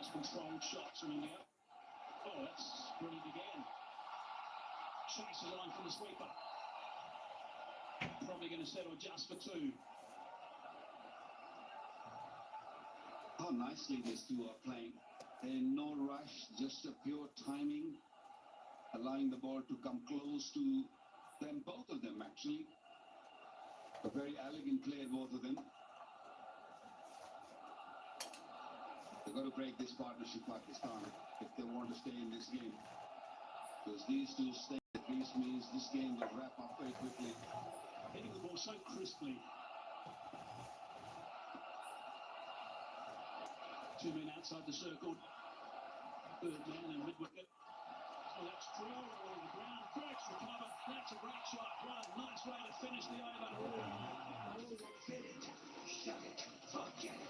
Nice controlled shots from India. Oh, that's brilliant again. Chase a line from the sweeper. Probably going to settle just for two. How nicely these two are playing. And no rush, just a pure timing, allowing the ball to come close to them, both of them actually. A very elegant play, both of them. They've got to break this partnership, Pakistan, if they want to stay in this game. Because these two stay at least means this game will wrap up very quickly. Hitting the ball so crisply. Two men outside the circle. Third man and mid-wicket. Oh, that's drilled along the ground. Great recover. That's a great shot. What a nice way to finish the over. Fill it, shove it, forget it.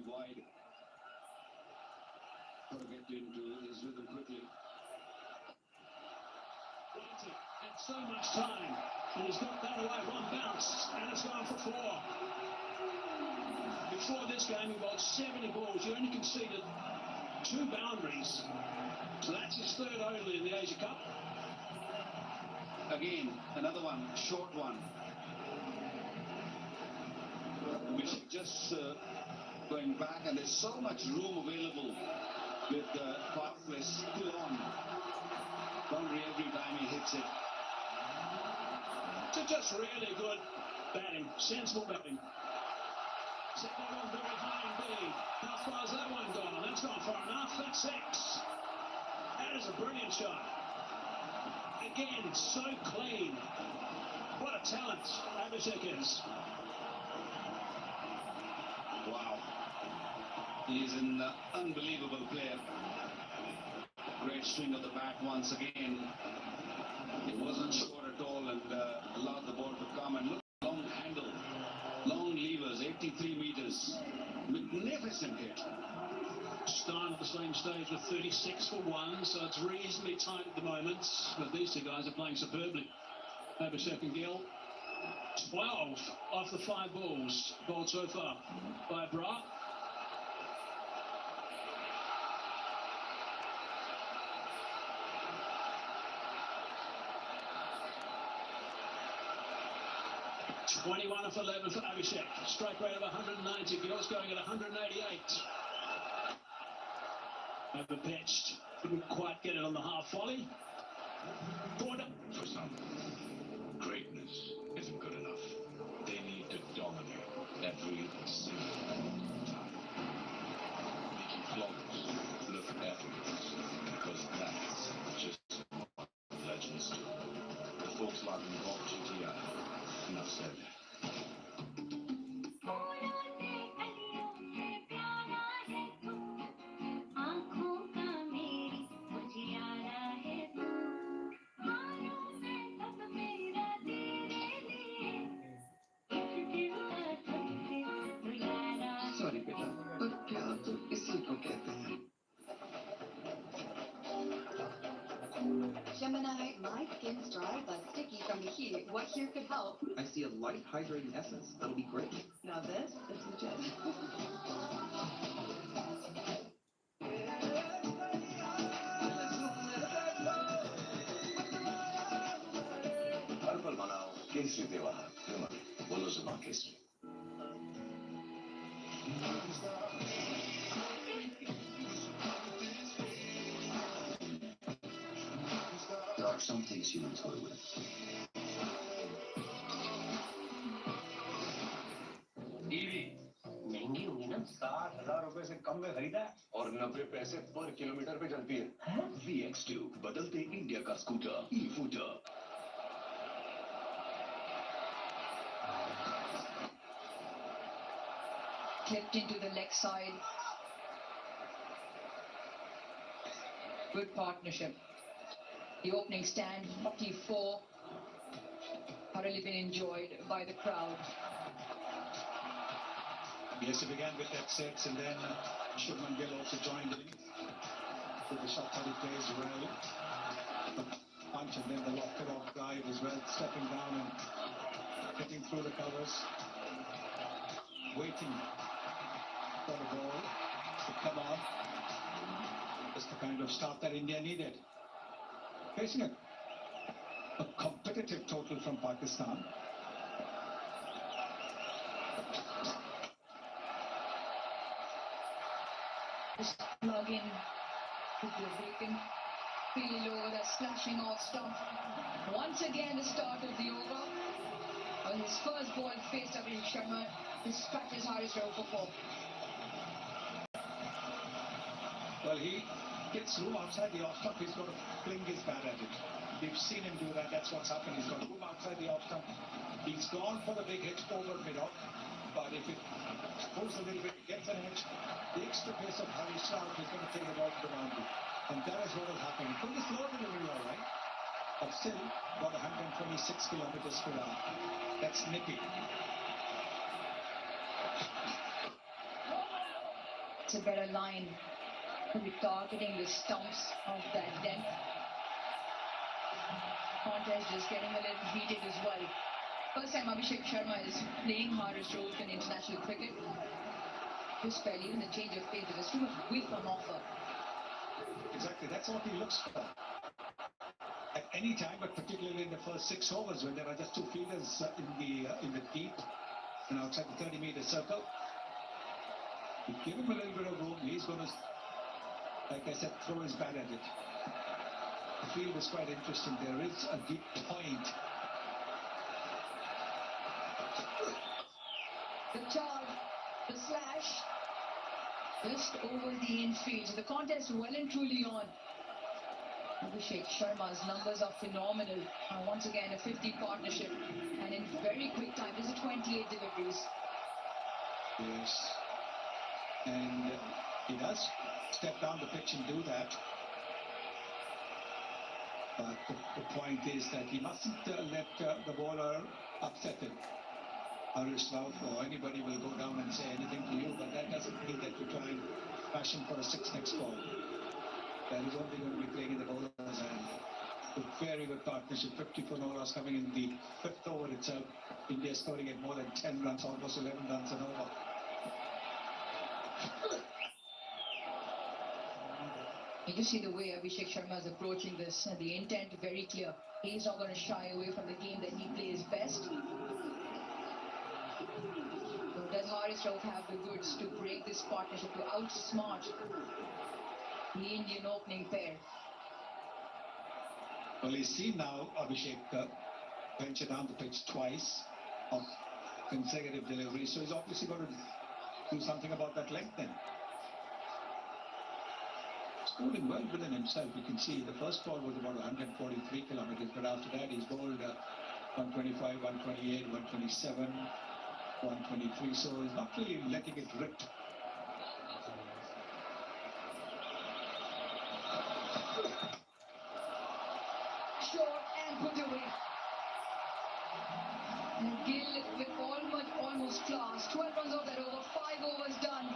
Wide. Got to get into his rhythm quickly. Had so much time, and he's got that away. One bounce, and it's gone for four. Before this game, he bowled 70 balls. He only conceded 2 boundaries. So that's his third only in the Asia Cup. Again, another one, short one. Which just going back, and there's so much room available with the fast play is full on. Boundary every time he hits it. So just really good batting, sensible batting. Set that on very high indeed. How far's that one gone? That's gone far enough. That's 6. That is a brilliant shot. Again, so clean. What a talent Abhishek is. Wow. He's an unbelievable player. Great swing of the bat once again. It wasn't short at all and allowed the ball to come. And look, long handle, long levers, 83 meters. Magnificent hit. Stein at the same stage with 36 for 1, so it's reasonably tight at the moment. But these two guys are playing superbly. Abhishek and Gill. 12 off the 5 balls bowled so far by Bra. .21 off 11 for Abhishek. Strike rate of 190. Gill's going at 188. Overpitched. Couldn't quite get it on the half volley. Border. For some, greatness isn't good enough. They need to dominate every single time. Making flawless look effortless, because that's just what legends do. The folks like Bob GTI. Enough said. Sorry, बेटा, पर प्यार तो इसी को कहते हैं. Gemini, my skin's dry but sticky from the heat. What here could help? I see a light hydrating essence. That'll be great. Now this is legit. हर पल मनाओ केसरी त्योहार. बोलो जुबान Kesari. There are some things you toy with. TV महंगी होगी ना. 60,000 रुपए से कम में खरीदा है और 90 पैसे पर किलोमीटर पे चलती है. VX2 बदलते इंडिया का scooter ई-फूटर. Clipped into the leg side. Good partnership. The opening stand, 44. Thoroughly been enjoyed by the crowd. Yes, it began with that sets and then Shubman Gill also joined in with the shot that he plays well. The punch and then the lock it off drive as well, stepping down and getting through the covers. Waiting for the ball to come on. Just the kind of start that India needed. Facing a competitive total from Pakistan. Just plug in with the vacant field over that slashing off stump. Once again, the start of the over. On his first ball faced Abhishek Sharma, he struck his hardest over for 4. Well, he gets room outside the off stump. He's got to fling his bat at it. We've seen him do that. That's what's happened. He's got room outside the off stump. He's gone for the big hit over mid-off. But if it pulls a little bit, gets an edge, the extra pace of Harry South is going to take the ball to the boundary. And that is what will happen. He put his low delivery all right, but still got 126 kilometers per hour. That's nippy. It's a better line to be targeting the stumps of that dent. Contest just getting a little heated as well. First time Abhishek Sharma is playing hardest role in international cricket. Just barely even the change of pace. There's too much width on offer. Exactly, that's what he looks for. At any time, but particularly in the first 6 overs when there are just 2 fielders in the deep and outside the 30-meter circle. You give him a little bit of room, he's going to like I said, throw is bad at it. The field is quite interesting. There is a deep point. The charge, the slash, just over the infield. So the contest well and truly on. Abhishek Sharma's numbers are phenomenal. Once again, a 50 partnership. And in very quick time, this is 28 deliveries. Yes. And he does step down the pitch and do that. But the point is that he mustn't let the bowler upset him. Harish Rauf or anybody will go down and say anything to you, but that doesn't mean that you try and bash him for a 6 next ball. That is only going to be playing in the bowler's hand. A very good partnership. 54 no-loss coming in the 5th over itself. India scoring at more than 10 runs, almost 11 runs an over. You can see the way Abhishek Sharma is approaching this. The intent very clear. He's not going to shy away from the game that he plays best. So does Harish Rauf have the goods to break this partnership, to outsmart the Indian opening pair? Well, he's seen now Abhishek venture down the pitch twice of consecutive deliveries, so he's obviously got to do something about that length then. Scoring well within himself. You can see the first ball was about 143 kilometers, but after that he's bowled 125, 128, 127, 123, so he's not really letting it rip. Short and put away. And Gill with almost class. 12 runs off that over, 5 overs done.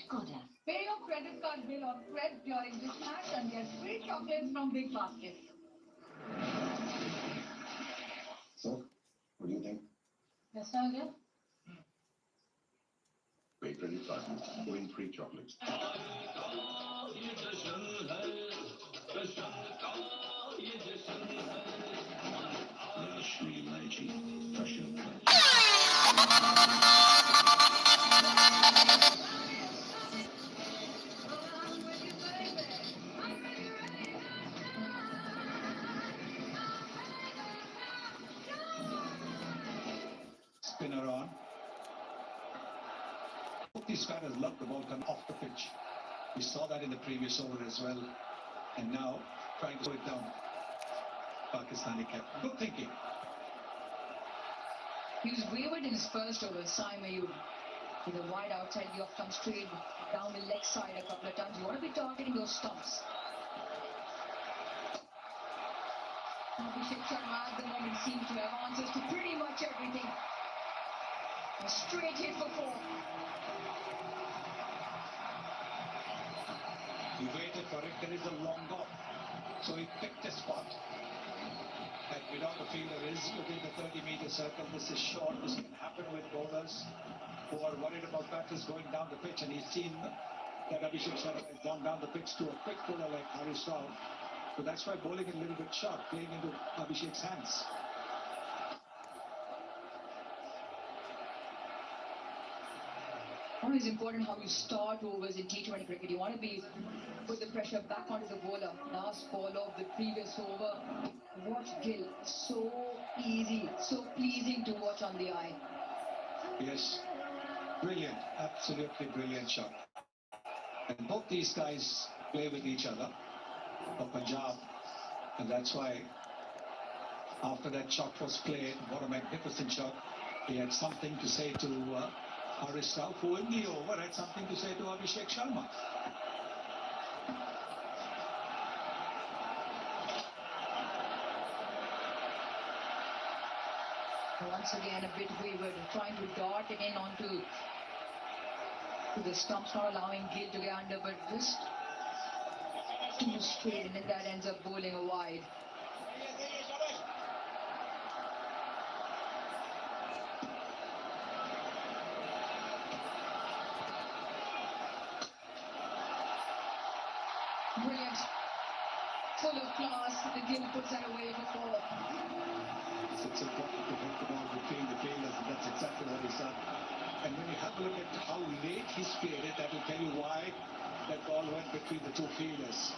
Skoda. Pay your credit card bill or credit during this match and get free chocolates from Big Basket. So, what do you think? Yes, sir, again? Pay credit card, win free chocolates. Lakshmi Lychee, Russian Spinner on. Both these batters love the ball come off the pitch. We saw that in the previous over as well. And now trying to slow it down. Pakistani cap. Good thinking. He was wayward in his first over, Sai Mayur. With a wide outside, the off comes straight down the leg side a couple of times. You want to be targeting those stumps. Abhishek Sharma at the moment seems to have answers to pretty much everything. A straight hit for 4. He waited for it. There is a long off. So he picked a spot. And without the fielder is within the 30-meter circle. This is short. This can happen with bowlers who are worried about batters going down the pitch. And he's seen that Abhishek Sharma has gone down the pitch to a quick bowler like Harish Rauf. So that's why bowling is a little bit sharp, playing into Abhishek's hands. Always important how you start overs in T20 cricket. You want to put the pressure back onto the bowler. Last ball of the previous over. Watch Gill. So easy, so pleasing to watch on the eye. Yes, brilliant, absolutely brilliant shot. And both these guys play with each other for Punjab, and that's why after that shot was played, what a magnificent shot, he had something to say to Harish Rauf, who in the over had something to say to Abhishek Sharma. Once again, a bit wayward, trying to dart it in onto the stumps, not allowing Gill to get under, but just too straight, and then that ends up bowling a wide. Brilliant. Full of class. The Gill puts that away for 4. It's important to hit the ball between the fielders, and that's exactly what he's done. And when you have a look at how late he spared it. That will tell you why that ball went between the two fielders.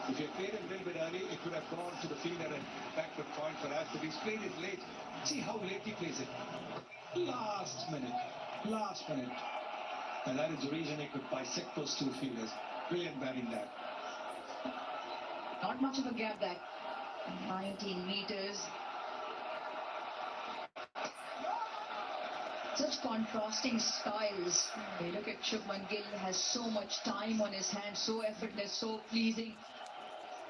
If he had played it a little bit early, it would have gone to the fielder and backward point for us. But he's played it late. See how late he plays it. Last minute. And that is the reason he could bisect those two fielders. Brilliant batting that. Not much of a gap, that 19 meters. Such contrasting styles. You look at Shubman Gill, has so much time on his hands, so effortless, so pleasing.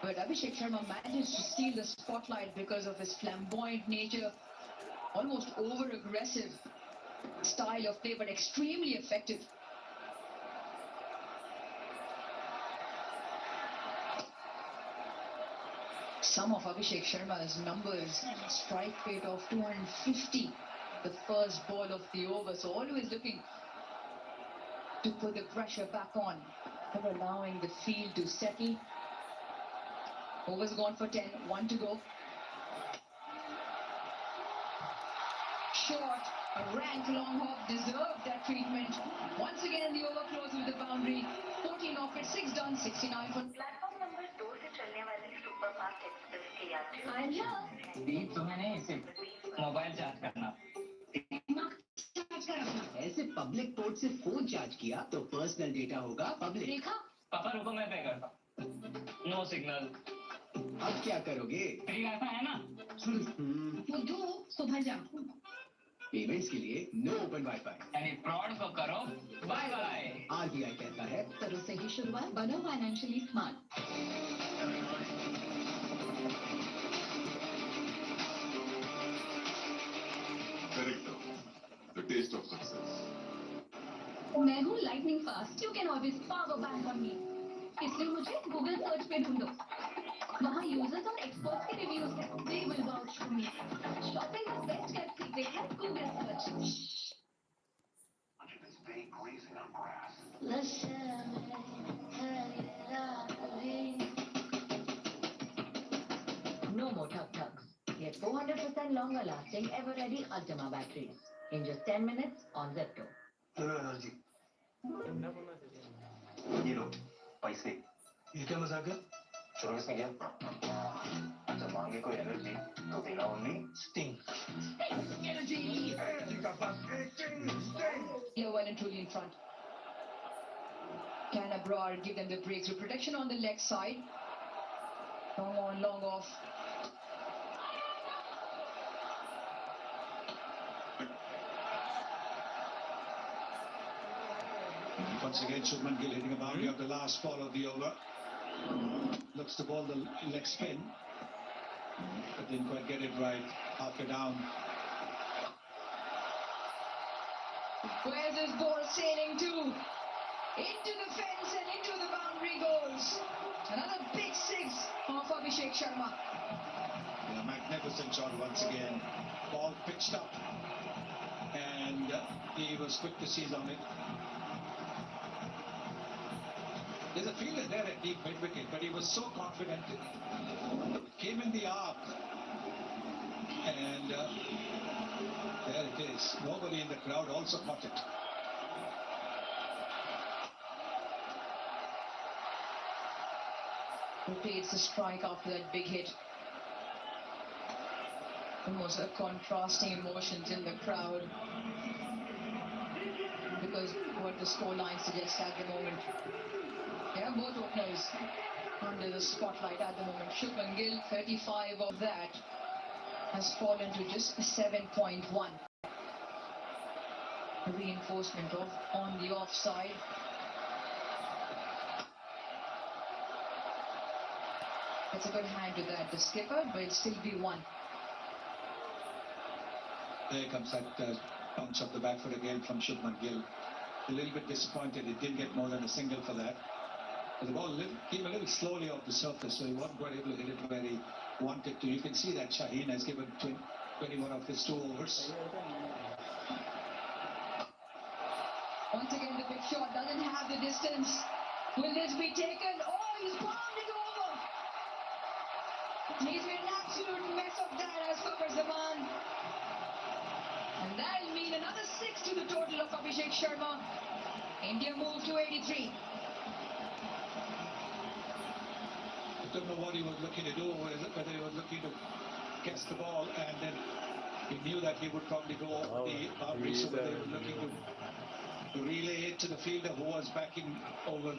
But Abhishek Sharma managed to steal the spotlight because of his flamboyant nature, almost over-aggressive style of play, but extremely effective. Some of Abhishek Sharma's numbers, strike rate of 250, the first ball of the over, so always looking to put the pressure back on, never allowing the field to settle. Over's gone for 10, 1 to go. Short, a rank long hop, deserved that treatment. Once again the over closes with the boundary. 14 off it, 6 done, 69 for platform number 2 से चलने वाली superfast express के यात्रियों I'm here. बीच तुम्हें नहीं, सिर्फ mobile charge करना। ऐसे पब्लिक पोर्ट से फोन चार्ज किया तो पर्सनल डेटा होगा पब्लिक। देखा? पापा रुको, मैं पे करता हूँ। No signal. अब क्या करोगे? फ्री वाईफाई है ना? बुद्धू, सुबह जा। पेमेंट्स के लिए नो ओपन वाईफाई। यानी फ्रॉड को करो बाय बाय। आरबीआई कहता है करो सही शुरुआत, बनो financially smart. Correcto. The taste of success. मैं हूँ lightning fast. You can always power bank on me. इसलिए मुझे Google सर्च पे ढूंढो. वहाँ यूजर्स और एक्सपर्ट्स के रिव्यूज हैं. They will vouch for me. Shopping the best kept secret है Google search. No more tug-tugs. Get 400% longer lasting ever-ready Ultima batteries in just 10 minutes on Zepto. Energy ये लो पैसे। ये क्या मजाक है? शुरू किसने किया? जब मांगे कोई एनर्जी तो देना ओनली स्टिंग। एनर्जी का पास sting. Here well and truly in front. Can Abrar give them the breakthrough protection on the leg side? Long on, long off. Once again, Shubman Gill hitting a boundary of the last ball of the over. Looks to ball the leg spin, but didn't quite get it right. Halfway down. Where's this ball sailing to? Into the fence and into the boundary goes. Another big six of Abhishek Sharma. A magnificent shot once again. Ball pitched up, and he was quick to seize on it. There's a fielder there at deep mid-wicket, but he was so confident. Came in the arc, and there it is. Nobody in the crowd also caught it. Rotates the strike after that big hit. Almost a contrasting emotions in the crowd, because what the scoreline suggests at the moment. Yeah, both openers under the spotlight at the moment. Shubman Gill, 35 of that has fallen to just 7.1. Reinforcement of on the offside. That's a good hand to that, the skipper, but it'll still be one. There comes that bounce off the back foot again from Shubman Gill. A little bit disappointed. He didn't get more than a single for that. But the ball came a little slowly off the surface, so he wasn't quite able to hit it where he wanted to. You can see that Shaheen has given 21 of his 2 overs. Once again, the big shot doesn't have the distance. Will this be taken? Oh, he's palmed it over. He's made an absolute mess of that as far as the man. And that'll mean another 6 to the total of Abhishek Sharma. India move to 83. I don't know what he was looking to do, whether he was looking to catch the ball and then he knew that he would probably go over the boundary, so whether he was looking to relay it to the fielder who was backing over.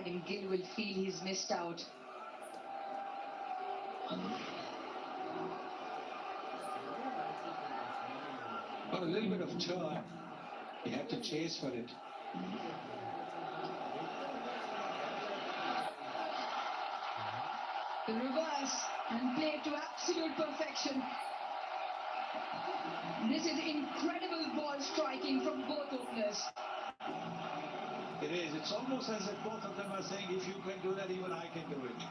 And Gill will feel he's missed out. Got a little bit of turn. He had to chase for it. The reverse and played to absolute perfection. This is incredible ball striking from both openers. It is. It's almost as if both of them are saying, if you can do that, even I can do it.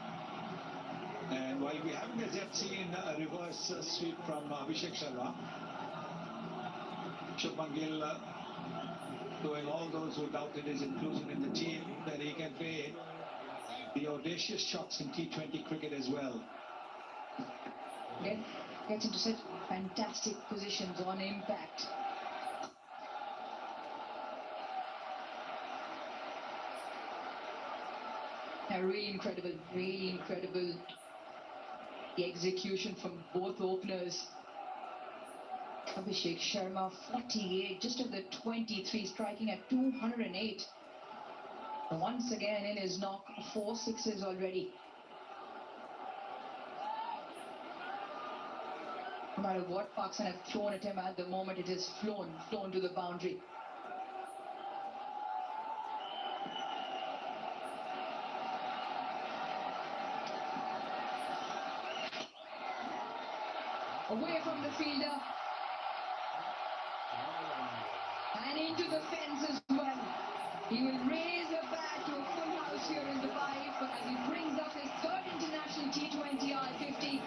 And while we haven't as yet seen a reverse sweep from Abhishek Sharma, Shubman Gill doing all those who doubted his inclusion in the team, that he can play the audacious shots in T20 cricket as well. Gets into such fantastic positions on impact. Really incredible, really incredible. The execution from both openers. Abhishek Sharma, 48, just of the 23, striking at 208. Once again in his knock, 4 sixes already. No matter what Pakistan have thrown at him at the moment, it has flown to the boundary. Away from the fielder. And into the fence as well. He will raise the bat to a full house here in Dubai as he brings up his third international T20 R50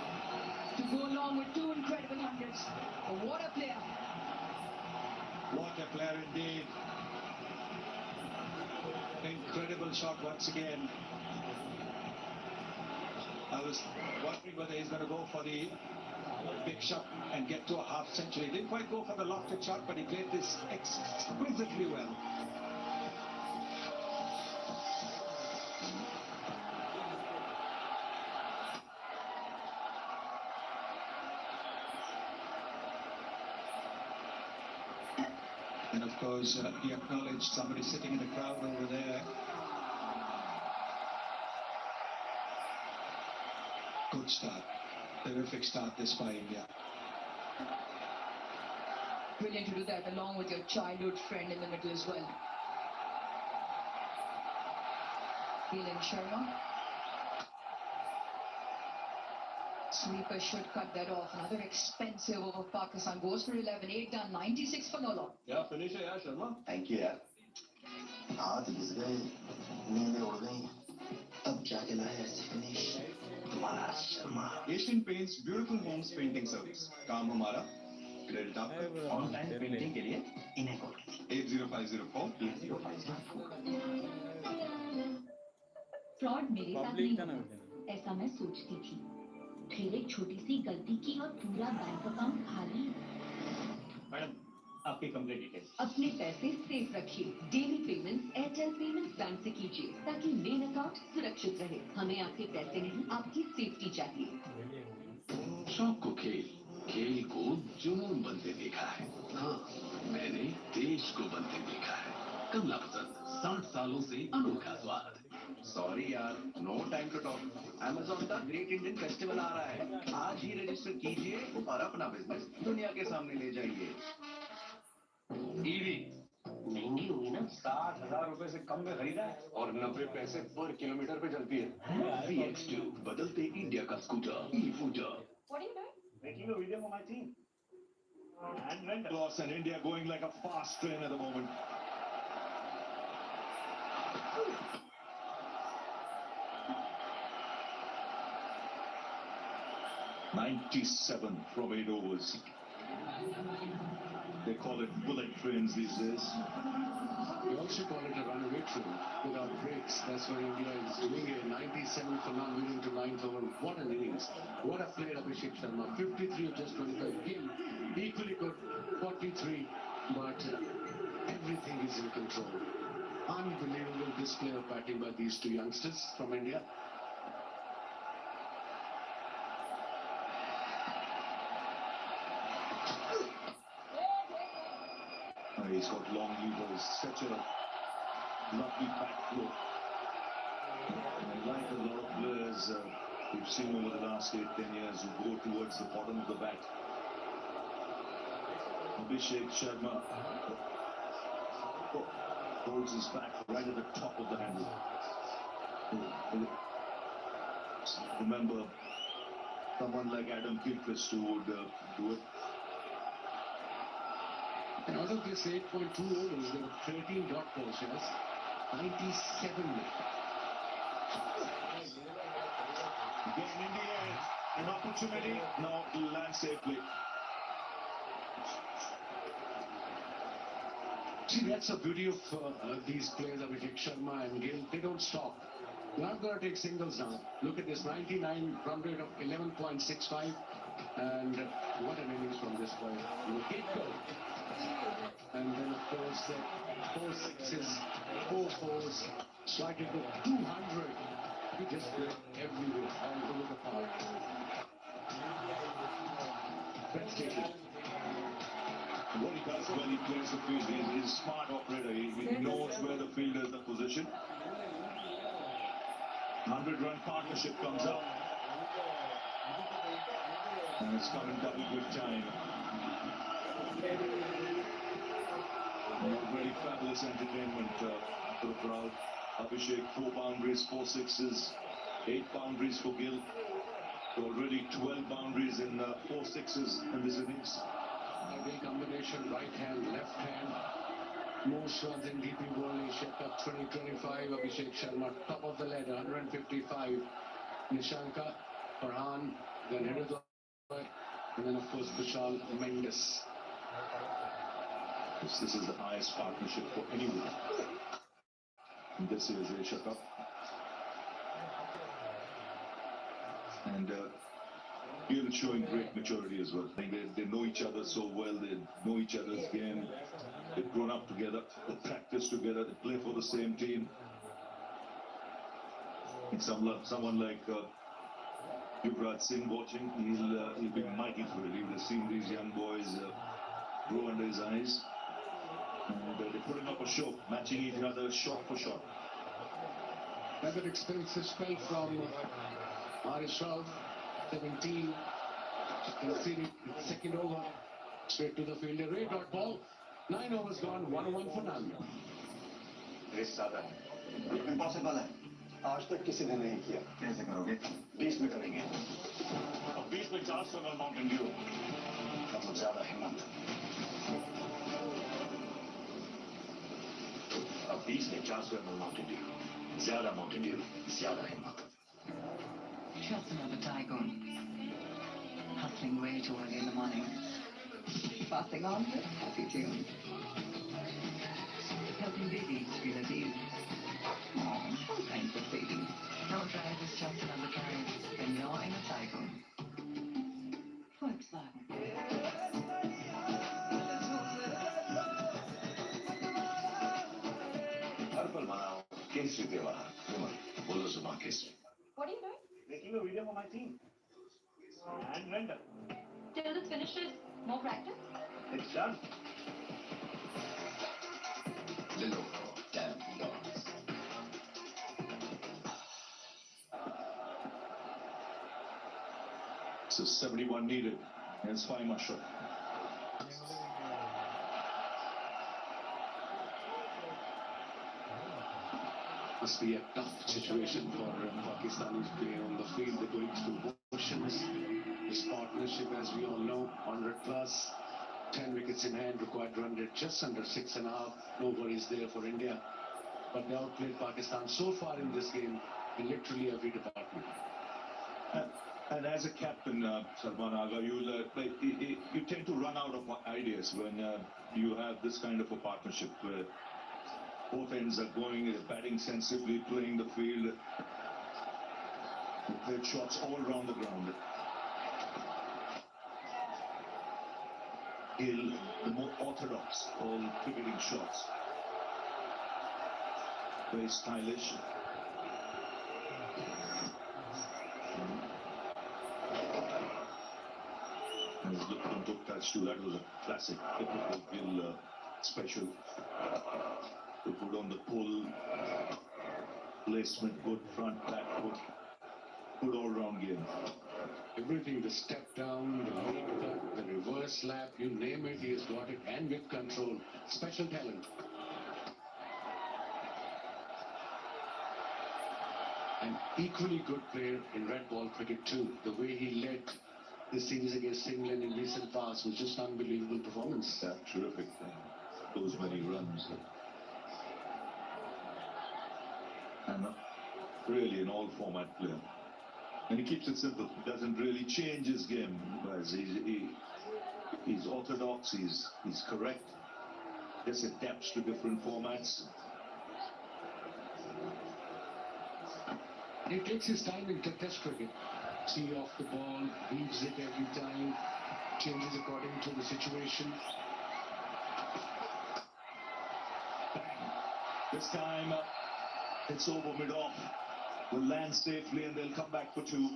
to go along with 2 incredible hundreds. What a player. What a player indeed. Incredible shot once again. I was wondering whether he's going to go for the big shot and get to a half century. He didn't quite go for the lofted shot, but he played this exquisitely well. And of course, he acknowledged somebody sitting in the crowd over there. Good start. Terrific start this by India. Brilliant to do that along with your childhood friend in the middle as well. Innings Sharma. Sweeper should cut that off. Another expensive over Pakistan. Goes for 11. 8 done. 96 for Nolo. Yeah, finish it, yeah, Sharma. Thank you, यार. हाथ घिस गए, नींदें उड़ गई, तब जाके लाया ऐसी फिनिश. तुम्हारा Sharma. Asian Paints Beautiful Homes Painting Service. काम हमारा. Credit आपका. ऑनलाइन पेंटिंग के लिए इन्हें कॉल कीजिए. 80504. 80504. फ्रॉड मेरे साथ नहीं होगा, ऐसा मैं सोचती थी। फिर एक छोटी सी गलती की और पूरा बैंक अकाउंट खाली। मैडम, आपकी कंप्लेंट डिटेल्स। अपने पैसे सेफ रखिए। Daily payment Airtel payments bank से कीजिए ताकि मेन अकाउंट सुरक्षित रहे। हमें आपके पैसे नहीं, आपकी सेफ्टी चाहिए। शौक को खेल को जुनून बनते देखा है। हाँ, मैंने देश को बनते देखा है। कमला पसंद 60 सालों से अनोखा स्वाद। सॉरी यार, no time to talk. Amazon का ग्रेट इंडियन फेस्टिवल आ रहा है। आज ही रजिस्टर कीजिए और अपना बिजनेस दुनिया के सामने ले जाइए। ईवी महंगी होगी ना? 60,000 रुपए से कम में खरीदा है और 90 पैसे पर किलोमीटर पे चलती है। VX2 बदलते इंडिया का scooter e scooter. What are you doing? Making a video for my team and render. Loss and India going like a fast train at the moment. $97 from 8 overs. They call it bullet trains these days. We also call it a runaway train without brakes. That's what India is doing here. 97 for not winning to 9 over. What an innings. What a play, Abhishek Sharma. 53 of just 25. Gill, equally good. 43. But everything is in control. Unbelievable display of batting by these two youngsters from India. He's got long levers, such a lovely back flow. And like a lot of players we've seen over the last 8-10 years who go towards the bottom of the bat. Abhishek Sharma holds his back right at the top of the handle. Remember, someone like Adam Gilchrist who would do it. And out of this 8.2 overs, there were 13 dot ball shots, 97 made. Again, India, an opportunity, now land safely. See, that's the beauty of these players, Abhishek Sharma and Gill. They don't stop. They're not going to take singles now. Look at this, 99 run rate of 11.65. And what an innings from this boy. Get-go. And then, of course, 4 sixes, 4 fours, slided to 200. He just played everywhere, all over the park. Breathtaking. What he does when he plays the field, he's a smart operator. He knows where the fielder is, the position. 100-run partnership comes up. And it's come in double good time. Really fabulous entertainment for the crowd. Abhishek, 4 boundaries, 4 sixes, 8 boundaries for Gill. Already 12 boundaries in 4 sixes in this innings. Ideal combination, right hand, left hand. Most runs in DP World Asia Cup 2025. Abhishek Sharma, top of the ladder, 155. Nishanka, Farhan, then Hridoy, and then of course Vishal Mendes. This is the highest partnership for anyone in this year's Asia Cup. And Gill showing great maturity as well. They know each other so well, they know each other's game. They've grown up together, they practice together, they play for the same team. And someone like Yuvraj Singh watching, he'll be mighty thrilled. He would have seen these young boys grow under his eyes. And they're putting up a show, matching each other shot for shot. Another expensive spell from Harish Rauf, 17. Conceded second over, straight to the fielder. Ray dot ball. 9 overs gone, 1-1 for none. Race ज्यादा है। Impossible है, आज तक किसी ने नहीं किया। कैसे करोगे? 20 में करेंगे। अब 20 में 400 रन माउंटेन ड्यू। मतलब ज्यादा हिम्मत। अब 20 में 400 रन माउंटेन ड्यू। ज्यादा माउंटेन ड्यू, ज्यादा हिम्मत। Just another tycoon. Hustling way too early in the morning. Passing on this happy tune. Helping babies feel at ease. All kinds of babies. Don't drive is just another drive when you're in a cycle. Volkswagen. हर पल मनाओ केसरी त्योहार विमल बोलो जुबान Kesari What are you doing? Making a video for my team. And render. Till this finishes, more practice? It's done. Lenovo, damn dogs. So 71 needed. It's fine, Masha. Must be a tough situation for Pakistanis playing on the field. They're going through motions. This partnership, as we all know, 100 plus, 10 wickets in hand, required run rate just under 6.5. No worries there for India. But they outplayed Pakistan so far in this game in literally every department. And as a captain, Salman Agha, you tend to run out of ideas when you have this kind of a partnership where both ends are going, batting sensibly, playing the field. They played shots all around the ground. Hill, the more orthodox, all cricketing shots. Very stylish. And his look touch too, that was a classic. Typical Gill special. To put on the pull, placement good, front, back foot, good all-round game. Everything, the step down, the leg cut, the reverse slap, you name it, he has got it, and with control. Special talent. An equally good player in red ball cricket too. The way he led the series against England in recent past was just unbelievable performance. Yeah, terrific. Those many runs. And really an all-format player. And he keeps it simple. He doesn't really change his game. He's orthodox, he's correct. Just adapts to different formats. And he takes his time in test cricket. See off the ball, reads it every time, changes according to the situation. Bang. This time, it's over mid-off. Will land safely and they'll come back for two.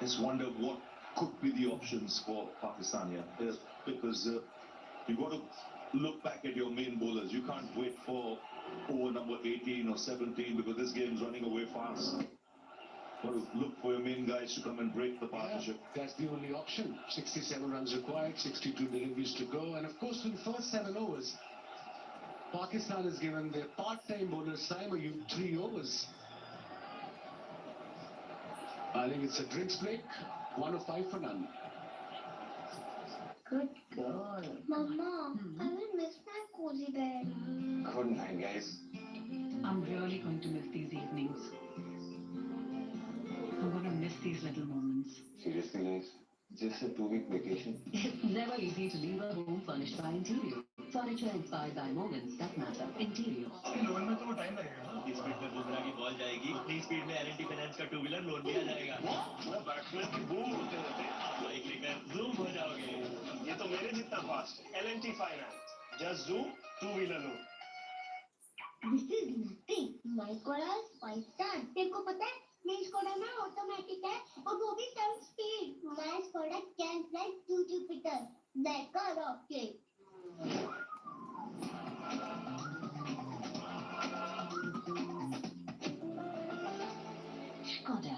Just wonder what could be the options for Pakistan here. Because you've got to look back at your main bowlers. You can't wait for over number 18 or 17 because this game's running away fast. Got to look for your main guys to come and break the partnership. Yeah, that's the only option. 67 runs required, 62 deliveries to go. And of course, in the first 7 overs, Pakistan has given their part-time bowler Saim Ayub 3 overs. I think it's a drinks break. 105 for none. Good girl. Mama, I will miss my cozy bed. Good night, guys. I'm really going to miss these evenings. I'm going to miss these little moments. Seriously, guys? Just a 2-week vacation? It's never easy to leave a home furnished by Interior. Furniture inspired by moments that matter. Interior. Loan में तो वो time लगेगा। इस speed में बुमराह की ball जाएगी, उतनी speed में एल&टी फाइनेंस का 2-व्हीलर लोन भी आ जाएगा। वो बैट्समैन की बूम होते होते बाइक लेकर जूम हो जाओगे। ये तो मेरे जितना फास्ट है। L&T finance, just zoom, two-wheeler loan. This is nothing. My Skoda is 5-star. तेरे को पता है? मेरी Skoda ना ऑटोमेटिक है और वो भी 10 speed. My Skoda can fly to Jupiter. Like a rocket. Skoda.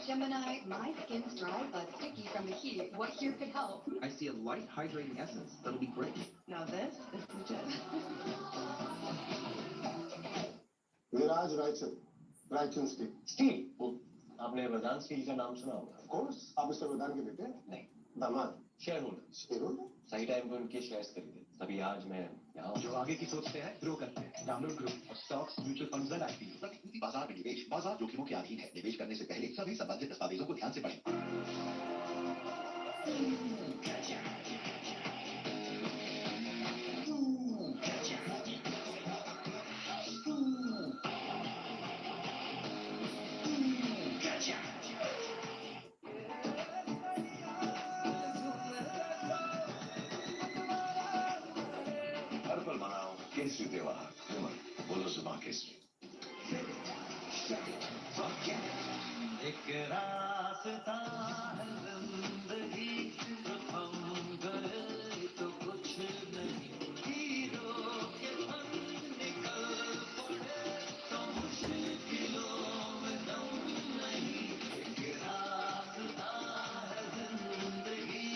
Gemini, my skin's dry but sticky from the heat. What here could help? I see a light hydrating essence. That'll be great. Now this is legit. Viraj Raichand Raichand steel steel आपने वरदान steel का नाम सुना होगा of course आप mister वरदान के बेटे हैं नहीं दामाद शेयर होल्डर शेयर होल्डर सही टाइम पे उनके शेयर्स खरीदे तभी आज मैं यहाँ जो आगे की सोचते हैं ग्रो करते हैं। डाउनलोड ग्रुप और stocks mutual funds and IPO. प्रतिभूति बाजार में निवेश बाजार जोखिमों के अधीन है। निवेश करने से पहले सभी संबंधित दस्तावेजों को ध्यान से पढ़ें। history. एक रास्ता है जिंदगी जो थम गए तो कुछ नहीं हीरो के फन निकल पड़े तो मुश्किलों में दम नहीं एक रास्ता है जिंदगी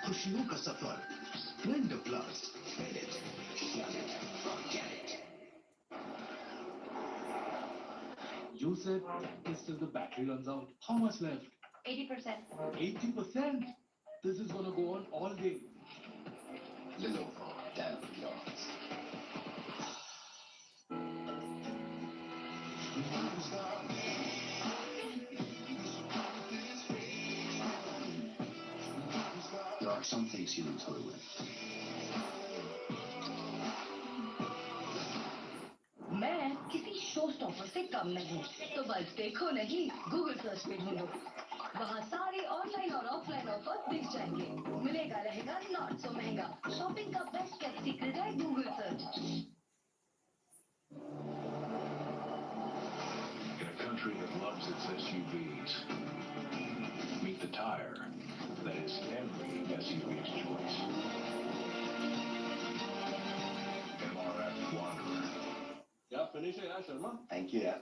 खुशियों का सफर Splendor Plus. Fill it, shut it, forget it. You said till the battery runs out. How much left? 80%. 80%? This is gonna go on all day. Lenovo, damn yours. There are some things you don't toy with. मैं किसी show stopper से कम नहीं, तो बस देखो नहीं, Google search पे ढूंढो। वहाँ सारे ऑनलाइन और ऑफलाइन ऑफर दिख जाएंगे। मिलेगा रहेगा नॉट सो महंगा। शॉपिंग का बेस्ट केप्ट सीक्रेट है Google search. In a country that loves its SUVs, meet the tire that is every SUV's choice. MRF Wanderer. क्या फिनिश है यार शर्मा? Thank you यार।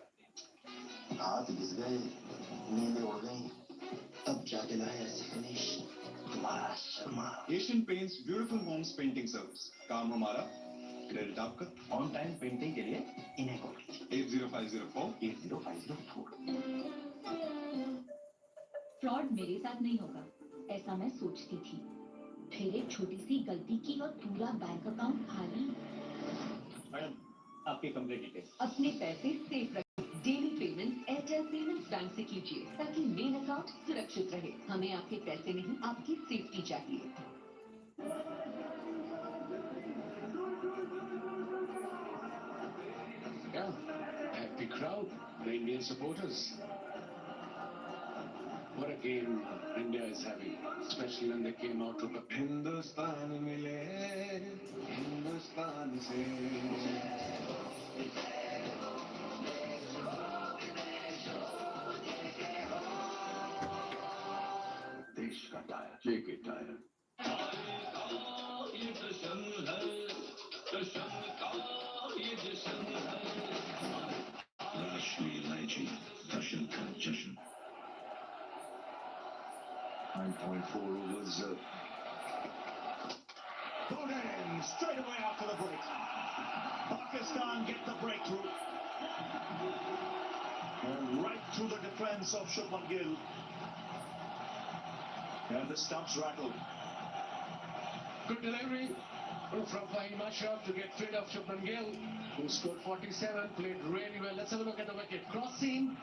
हाथ घिस गए, नींदें उड़ गई, तब जाके लाए ऐसी फिनिश। तुम्हारा Sharma. Asian Paints beautiful homes painting service. काम हमारा, क्रेडिट आपका। ऑन टाइम पेंटिंग के लिए इन्हें कॉल 80504 80504। फ्रॉड मेरे साथ नहीं होगा, ऐसा मैं सोचती थी। फिर एक छोटी सी गलती की और पूरा बैंक अकाउंट खाली। मैडम, आपकी कंप्लीट डिटेल्स। अपने पैसे सेफ रखें। Daily payment Airtel payments bank से कीजिए ताकि मेन अकाउंट सुरक्षित रहे। हमें आपके पैसे नहीं, आपकी सेफ्टी चाहिए। Yeah, happy crowd, the Indian supporters. What a game India is having, especially when they came out to the Hindustan mile, Hindustan se. देश का tyre, JK tyre. Rashmi Ilaychi, Russian congestion. 9.4 overs. Bowden straight away after the break. Pakistan get the breakthrough. And right through the defense of Shubman Gill. And the stumps rattled. Good delivery from Fahim Ashraf to get rid of Shubman Gill, who scored 47, played really well. Let's have a look at the wicket. Cross seam.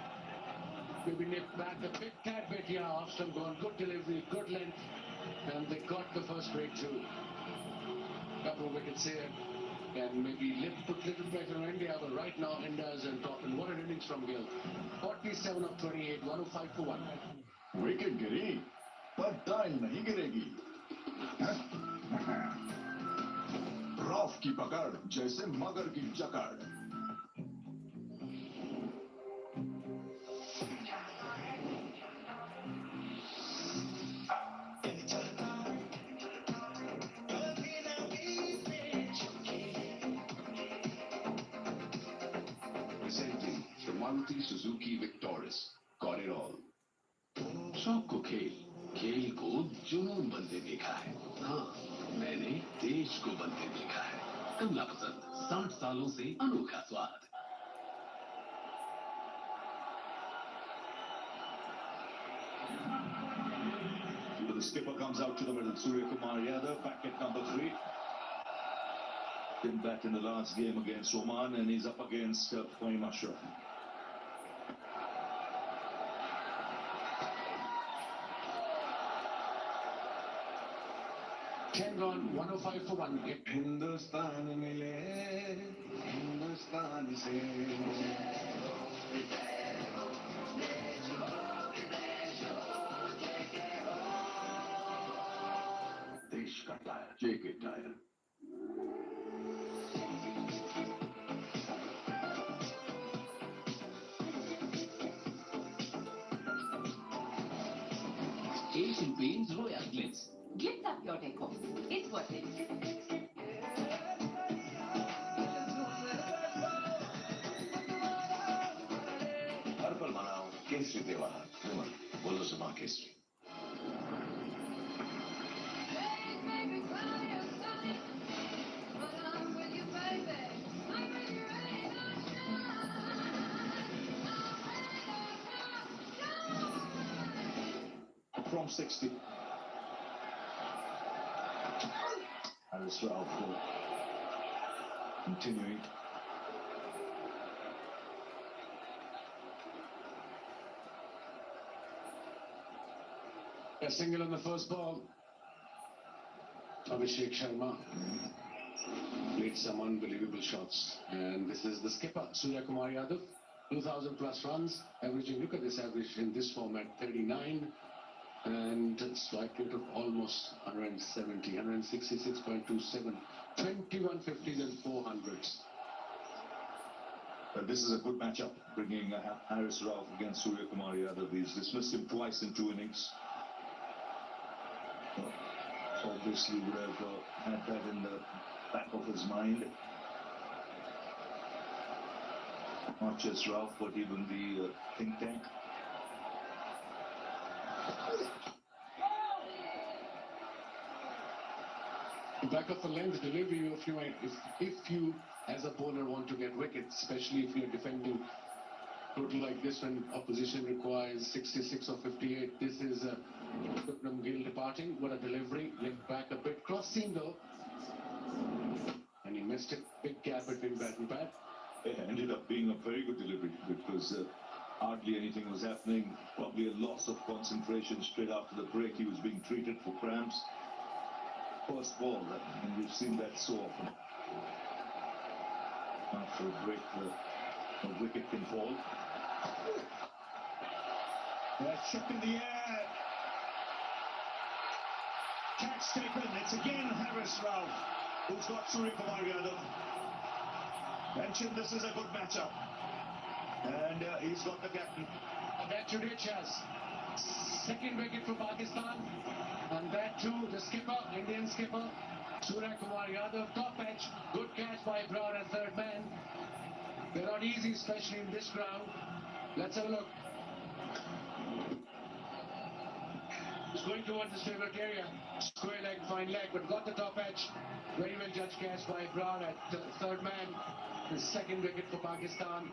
Maybe nipped back a bit, tad bit, yeah, off stump gone. Good delivery, good length. And they got the first breakthrough. Couple of wickets here. And maybe put little pressure on India, but right now India is on top. And what an innings from Gill. 47 of 28, 105 for 1. Wicket गिरी, पर tile नहीं गिरेगी। Rough की पकड़ जैसे मगर की जकड़। Presenting the Maruti Suzuki Victoris. Got it all. शौक को खेल, खेल को जुनून बनते देखा है। हाँ, मैंने देश को बनते देखा है। कमला पसंद, 60 सालों से अनोखा स्वाद। The skipper comes out to the middle. Surya Kumar Yadav back at number 3. Been back in the last game against Oman, and he's up against Fahim Ashraf. Gone 105 for 1 wicket. Hindustan mile, Hindustan se. देश का tyre, JK tyre. Asian Paints Royal Glitz. Gift up your decor. It's worth it. हर पल मनाओ केसरी त्योहार विमल बोलो जुमा Kesari From 60. Harris Ralph continuing. A single on the first ball. Abhishek Sharma played some unbelievable shots. And this is the skipper, Surya Kumar Yadav. 2,000 plus runs, averaging, look at this average in this format, 39. And strike rate of almost 170, 166.27, 21 50s and 400s. This is a good matchup, bringing Harris Ralph against Surya Kumar Yadav. He's dismissed him twice in 2 innings. Obviously would have had that in the back of his mind. Not just Ralph, but even the think tank. Back of the length delivery, if you as a bowler want to get wickets, especially if you're defending total like this when opposition requires 66 or 58. This is Putnam Gill departing. What a delivery, linked back a bit, cross seam though, and he missed it. Big gap between bat and bat. It ended up being a very good delivery because hardly anything was happening. Probably a loss of concentration straight after the break. He was being treated for cramps. First ball, and we've seen that so often. After a break, the wicket can fall. That's shot in the air. Catch taken. It's again Harris Ralph who's got Surya Kumar Yadav. Mentioned this is a good matchup. And he's got the captain. That today, Chaz. Second wicket for Pakistan. And that too, the skipper, Indian skipper, Surya Kumar Yadav, top edge. Good catch by Brown at third man. They're not easy, especially in this ground. Let's have a look. He's going towards his favorite area. Square leg, fine leg, but got the top edge. Very well judged catch by Brown at third man. The second wicket for Pakistan.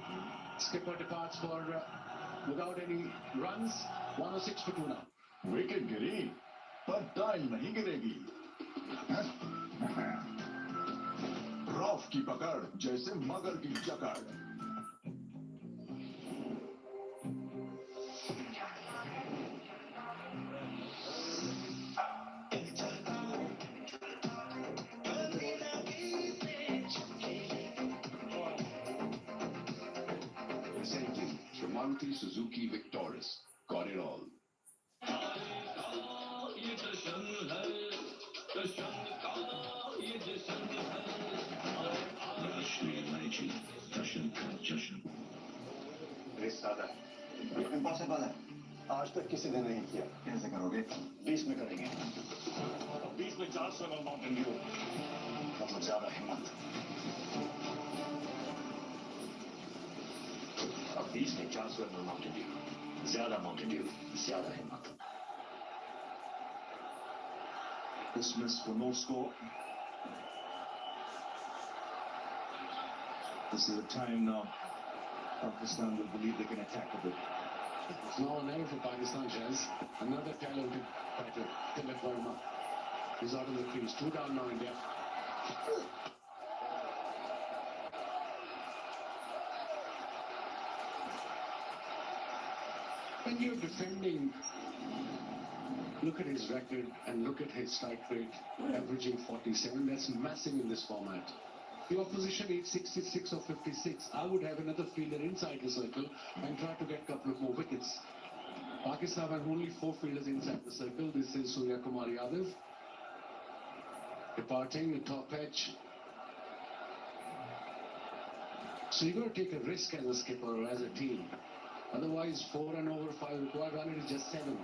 Skipper departs for without any runs. 106 for 2 now. Wicket गिरी पर tile नहीं गिरेगी. Rough की पकड़ जैसे मगर की जकड़. Maruti Suzuki Victoris. Got it all. Impossible है. आज तक किसी ने नहीं किया. कैसे करोगे? 20 में करेंगे. 20 में 4 स्विमल माउंटेन ड्यू. मतलब ज्यादा हिम्मत. अब 20 में 4 स्विमल माउंटेन ड्यू. ज्यादा माउंटेन ड्यू, ज्यादा हिम्मत. Dismissed for no score. This is the time now Pakistan will believe they can attack a bit. It's now an error for Pakistan, Jazz. Another talented batter, Tilak Verma, is out of the crease. 2 down now, India. When you're defending, look at his record and look at his strike rate, averaging 47. That's massive in this format. The opposition needs 66 or 56. I would have another fielder inside the circle and try to get a couple of more wickets. Pakistan have only 4 fielders inside the circle. This is Surya Kumar Yadav. Departing the top edge. So you've got to take a risk as a skipper or as a team. Otherwise, 4 and over 5 required run, it is just 7.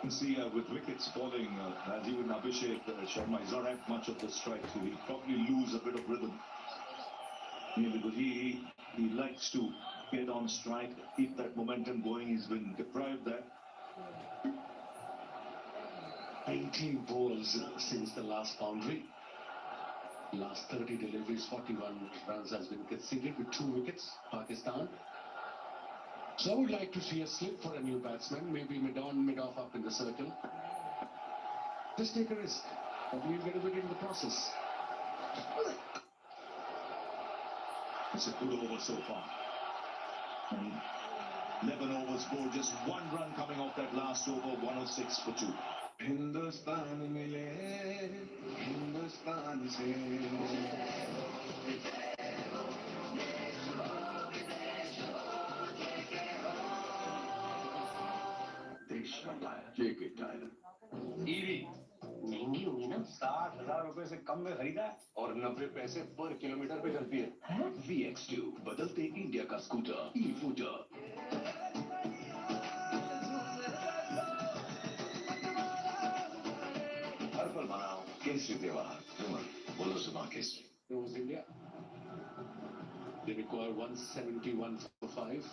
You see, with wickets falling, as even Abhishek Sharma is not had much of the strike, so he'll probably lose a bit of rhythm. Yeah, because he likes to get on strike, keep that momentum going. He's been deprived that. 19 balls since the last boundary. Last 30 deliveries, 41 runs has been conceded with 2 wickets, Pakistan. So I would like to see a slip for a new batsman, maybe mid-on, mid-off up in the circle. Just take a risk, but we'll get a wicket in the process. It's a good over so far. And 11 overs scored, just 1 run coming off that last over, 106 for 2. Hindustan मिले हिंदुस्तान से देश का tyre जेके tyre EV महंगी होगी ना? 60,000 रुपए से कम में खरीदा है और 90 पैसे पर किलोमीटर पे चलती है। VX2 बदलते इंडिया का स्कूटर ई फूटर। हर पल मनाओ केसरी त्योहार विमल बोलो सुबह Kesari. It was India. They require 171 for 5.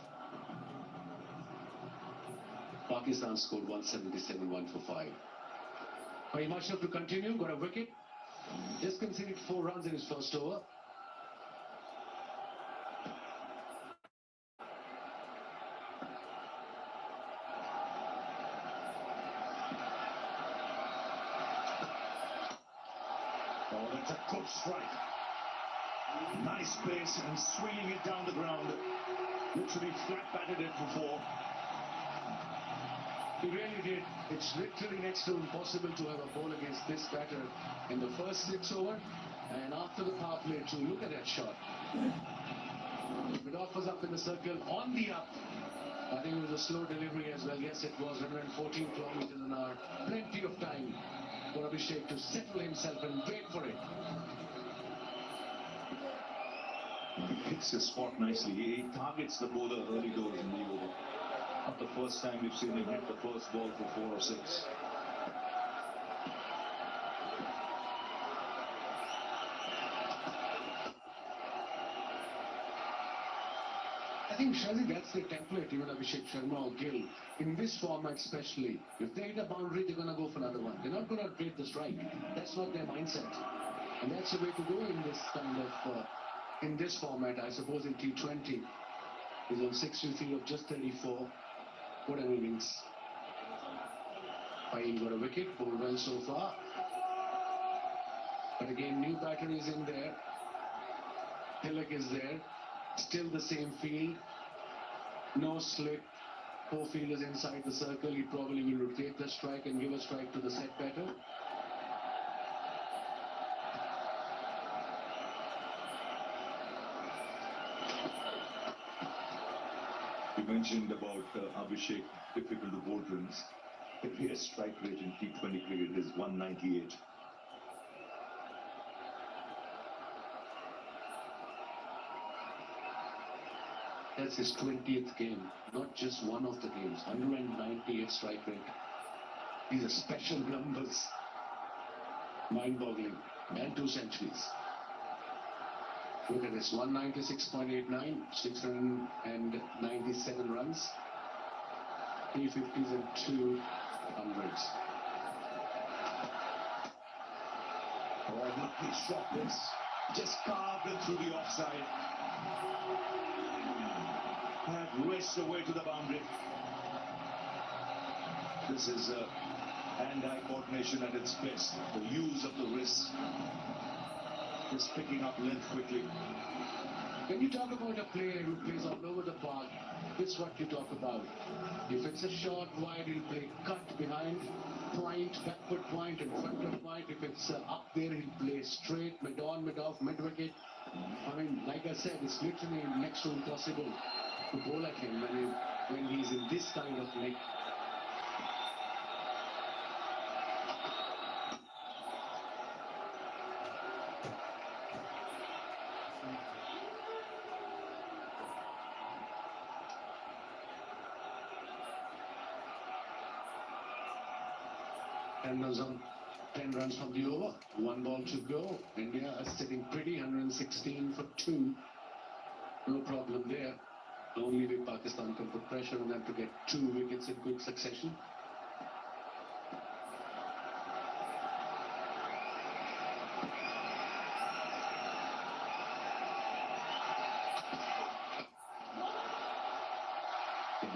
Pakistan scored 177, 1 for 5. But he must have to continue, got a wicket. Just conceded 4 runs in his first over. Oh, that's a good strike. Nice pace and swinging it down the ground. Literally flat batted it for 4. He really did. It's literally next to impossible to have a ball against this batter in the first 6 over. And after the power play too, look at that shot. Mid-off was up in the circle, on the up. I think it was a slow delivery as well. Yes, it was 114 kilometers an hour. Plenty of time for Abhishek to settle himself and wait for it. He hits his spot nicely. He targets the bowler early doors in the over. Not the first time we've seen him hit the first ball for 4 or 6. I think, Shazi, that's the template, even Abhishek Sharma or Gill. In this format especially, if they hit a boundary, they're going to go for another one. They're not going to break the strike. That's not their mindset. And that's the way to go in this kind of, in this format. I suppose in T20, he's on 63 of just 34. What an innings. Payne got a wicket, bowled well so far. But again, new batter is in there. Tilak is there. Still the same field. No slip. 4 fielders inside the circle. He probably will rotate the strike and give a strike to the set batter. You mentioned about Abhishek, difficult to bowl to. His strike rate in T20 cricket is 198. That's his 20th game, not just one of the games. 198 strike rate. These are special numbers. Mind-boggling. And 2 centuries. Look at this, 196.89, 697 runs, 350s and 200s. Oh, lovely shot this. Just carved it through the offside. And raced away to the boundary. This is hand-eye coordination at its best. The use of the wrist. Just picking up length quickly. When you talk about a player who plays all over the park, this is what you talk about. If it's a short wide, he'll play cut behind, point, backward point, and front point. If it's up there, he'll play straight, mid-on, mid-off, mid-wicket. I mean, like I said, it's literally next to impossible to bowl at him when he's in this kind of nick. 10 runs from the over. 1 ball to go. India is sitting pretty, 116 for 2. No problem there. Only way Pakistan can put pressure on them to get 2 wickets in quick succession.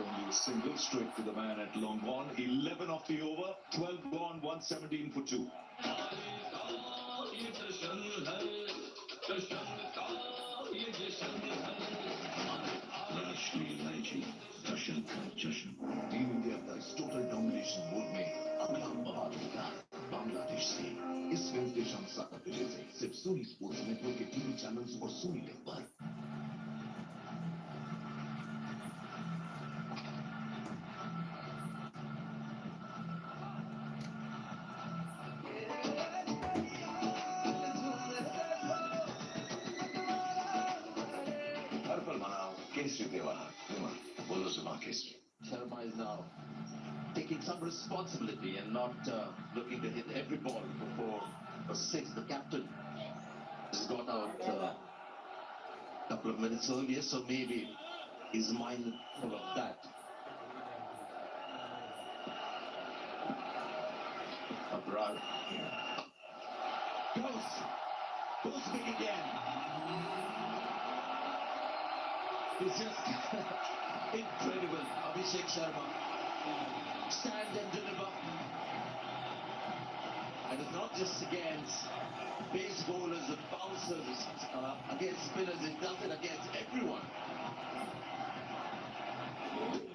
Only a single straight to the man at long on. 11 off the over, 12 gone, 117 for 2. Team India का इस total domination mode में अगला बवाल होगा बांग्लादेश से इस Wednesday शाम 7 बजे से सिर्फ सोनी स्पोर्ट्स नेटवर्क के टीवी चैनल्स और सोनी लिव पर। Sharma is now taking some responsibility and not looking to hit every ball before the 6th. The captain has got out a couple of minutes earlier, so maybe he's mindful of that. Abrar goes big again. It's just incredible. Abhishek Sharma stand and deliver, and it's not just against base bowlers and bouncers, against spinners. It does it against everyone.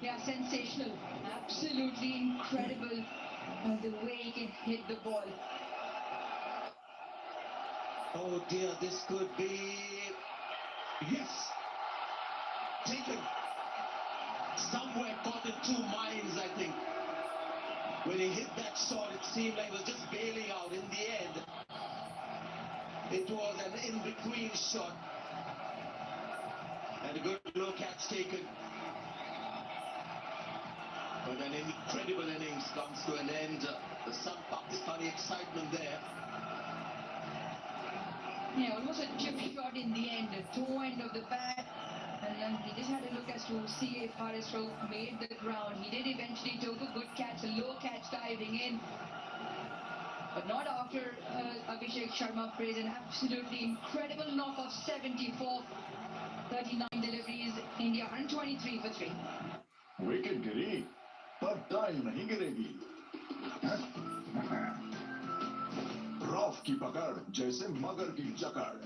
Yeah, sensational. Absolutely incredible the way he can hit the ball. Oh dear, this could be... Yes! Taken. Somewhere caught in two minds, I think. When he hit that shot, it seemed like he was just bailing out. In the end, it was an in-between shot. And a good low catch taken. But an incredible innings comes to an end. There's some Pakistani excitement there. Yeah, almost a chip shot in the end, the toe end of the bat. And then he just had a look as to see if Haris Rauf made the ground. He did eventually took a good catch, a low catch diving in. But not after Abhishek Sharma plays an absolutely incredible knock of 74. 39 deliveries, India 123 for 3. Wicket गिरी पर tile नहीं गिरेगी। Rough की पकड़ जैसे मगर की जकड़।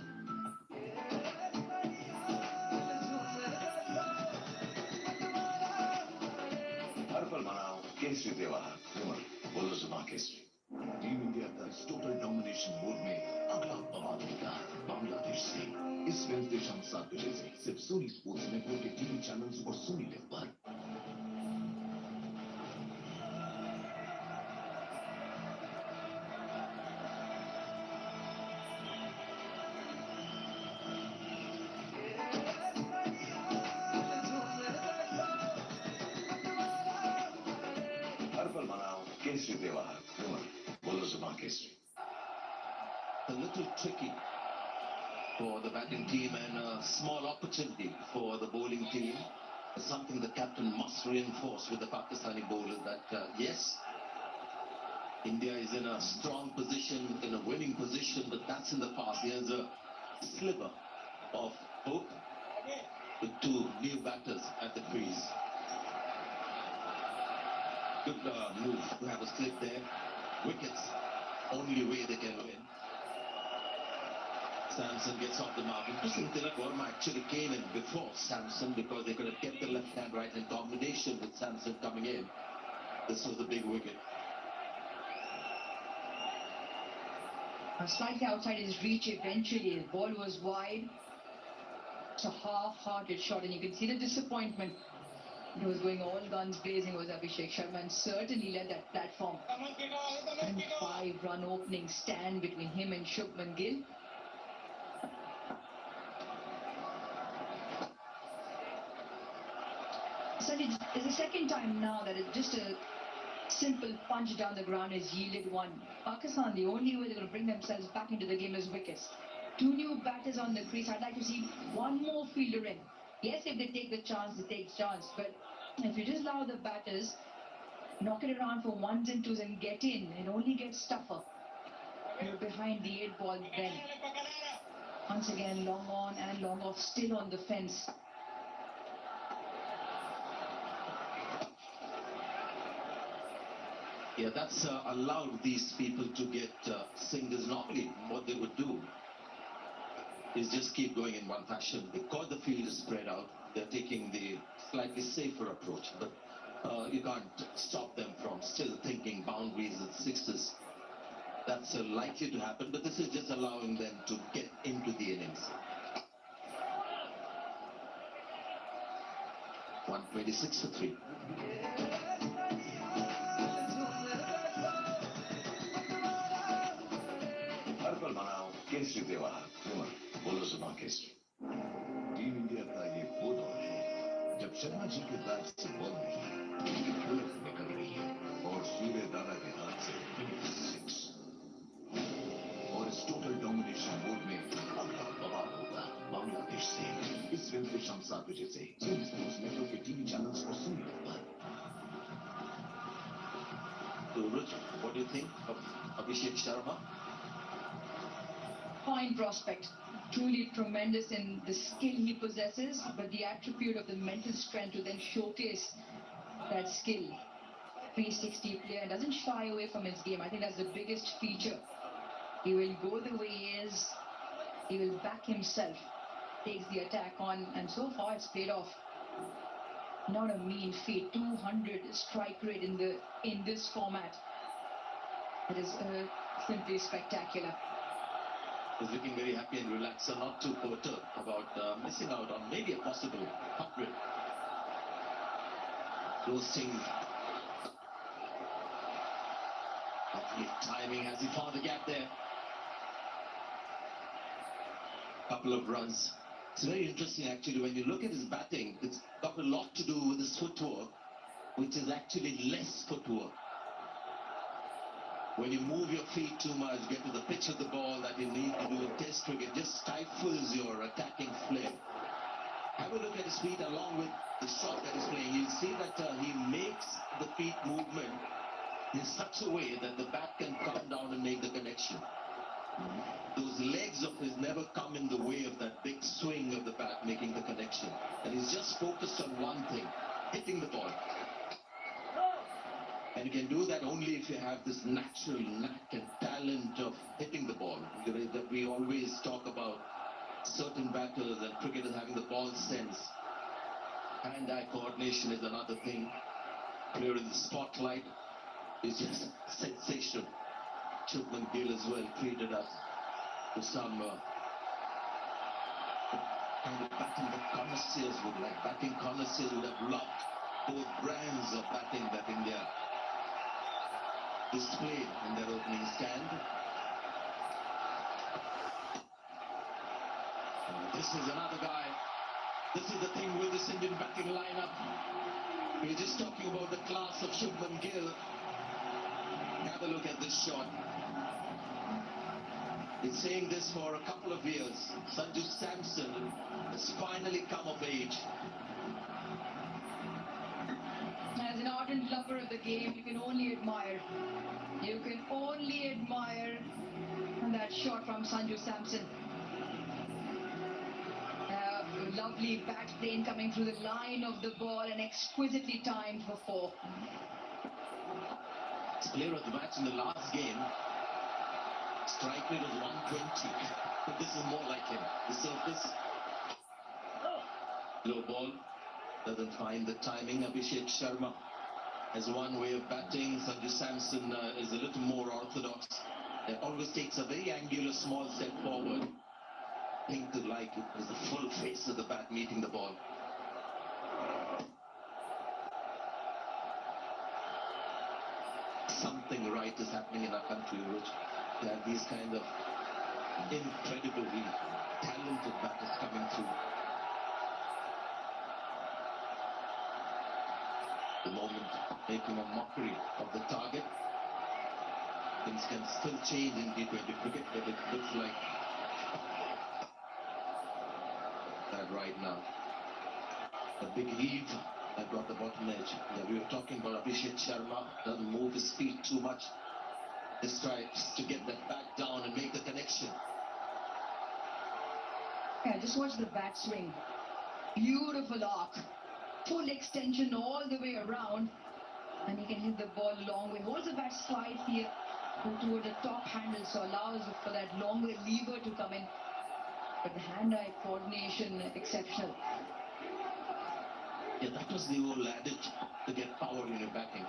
हर पल मनाओ केसरी त्योहार बोलो जुबान केसरी। टीम इंडिया का इस टोटल डोमिनेशन मोड में अगला बवाल होगा बांग्लादेश से इस वेडनेसडे शाम 7 बजे से सिर्फ सोनी स्पोर्ट्स नेटवर्क के टीवी चैनल्स और सोनी लिव पर। केसरी त्योहार बोलो जुबान Kesari. A little tricky for the batting team and a small opportunity for the bowling team. Something the captain must reinforce with the Pakistani bowlers that yes, India is in a strong position, in a winning position, but that's in the past. There's a sliver of hope with two new batters at the crease. Good move to have a slip there. Wickets, only way they can win. Samson gets off the mark. Interesting, Tilak Verma actually came in before Samson because they could have kept the left hand right in combination with Samson coming in. This was a big wicket. Slightly outside his reach eventually. The ball was wide. It's a half-hearted shot and you can see the disappointment. He was going all guns blazing was Abhishek Sharma and certainly led that platform. And 5-run opening stand between him and Shubman Gill. So it's the second time now that it's just a simple punch down the ground has yielded one. Pakistan, the only way they're going to bring themselves back into the game is wickets. 2 new batters on the crease. I'd like to see one more fielder in. Yes, if they take the chance, they take chance. But if you just allow the batters, knock it around for 1s and 2s and get in, it only gets tougher. You're behind the 8 ball then. Once again, long on and long off, still on the fence. Yeah, that's allowed these people to get singles. Normally, what they would do is just keep going in one fashion. Because the field is spread out, they're taking the slightly safer approach. But you can't stop them from still thinking boundaries and sixes. That's likely to happen, but this is just allowing them to get into the innings. 126 for 3. हर पल मनाओ केसरी त्योहार विमल बोलो सुना Kesari team India का ये वो दौर है जब शर्मा जी के बैट से बॉल नहीं बुलेट निकल रही है और सूर्य दादा के हाथ से फिनिश 6 और इस टोटल डोमिनेशन मोड में अगला बवाल होगा बांग्लादेश से इस वेडनेसडे शाम 7 बजे से सोनी स्पोर्ट्स नेटवर्क के टीवी चैनल्स और सोनी पर. So, Rich, what do you think of Abhishek Sharma? Fine prospect. Truly tremendous in the skill he possesses, but the attribute of the mental strength to then showcase that skill. 360 player, doesn't shy away from his game. I think that's the biggest feature. He will go the way he is. He will back himself. Takes the attack on, and so far it's paid off. Not a mean feat. 200 strike rate in this format. It is simply spectacular. He's looking very happy and relaxed, so not too perturbed about missing out on maybe a possible 100. Closing. Lovely timing as he found the gap there. Couple of runs. It's very interesting actually when you look at his batting. It's got a lot to do with his footwork, which is actually less footwork. When you move your feet too much, get to the pitch of the ball that you need to do in Test cricket, just stifles your attacking flair. Have a look at his feet along with the shot that he's playing. You'll see that he makes the feet movement in such a way that the bat can come down and make the connection. Those legs of his never come in the way of that big swing of the bat making the connection. And he's just focused on one thing, hitting the ball. And you can do that only if you have this natural knack and talent of hitting the ball. That we always talk about certain batters and cricketers having the ball sense. Hand-eye coordination is another thing. Player in the spotlight is just sensational. Shubman Gill as well treated us to some kind of batting that connoisseurs would like. Batting connoisseurs would have loved both brands of batting that India displayed in their opening stand. This is another guy. This is the thing with this Indian batting lineup. We're just talking about the class of Shubman Gill. Have a look at this shot. Been saying this for a couple of years. Sanju Samson has finally come of age. As an ardent lover of the game, you can only admire. You can only admire that shot from Sanju Samson. Lovely bat plane coming through the line of the ball and exquisitely timed for 4. Player of the match in the last game. Strike rate was 120. But this is more like him. The surface. Low ball. Doesn't find the timing. Abhishek Sharma has one way of batting. Sanju Samson is a little more orthodox. It always takes a very angular small step forward. I think to like it is the full face of the bat meeting the ball. Something right is happening in our country, Rich. We have these kind of incredibly talented batters coming through. The moment making a mockery of the target. Things can still change in T20 cricket, but it looks like that right now. A big heave that got the bottom edge. Yeah, we were talking about Abhishek Sharma, doesn't move his feet too much. Just tries to get that back down and make the connection. Yeah, just watch the bat swing. Beautiful arc. Full extension all the way around. And he can hit the ball long way. Holds the bat slightly toward the top handle, so allows for that longer lever to come in. But the hand-eye coordination exceptional. Yeah, that was the old adage to get power in your batting.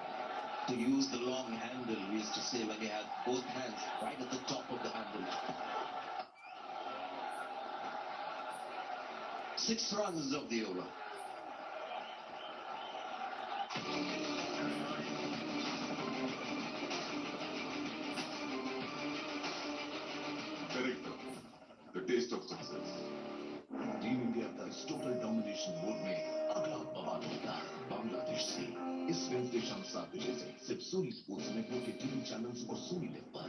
To use the long handle, we used to say, when you had both hands right at the top of the handle. 6 runs of the over. Correct. The taste of success. Team India का इस total domination mode में अगला बवाल होगा बांग्लादेश से इस Wednesday शाम 7 बजे से सिर्फ सोनी स्पोर्ट्स नेटवर्क के टीवी चैनल्स और सोनी लिव पर।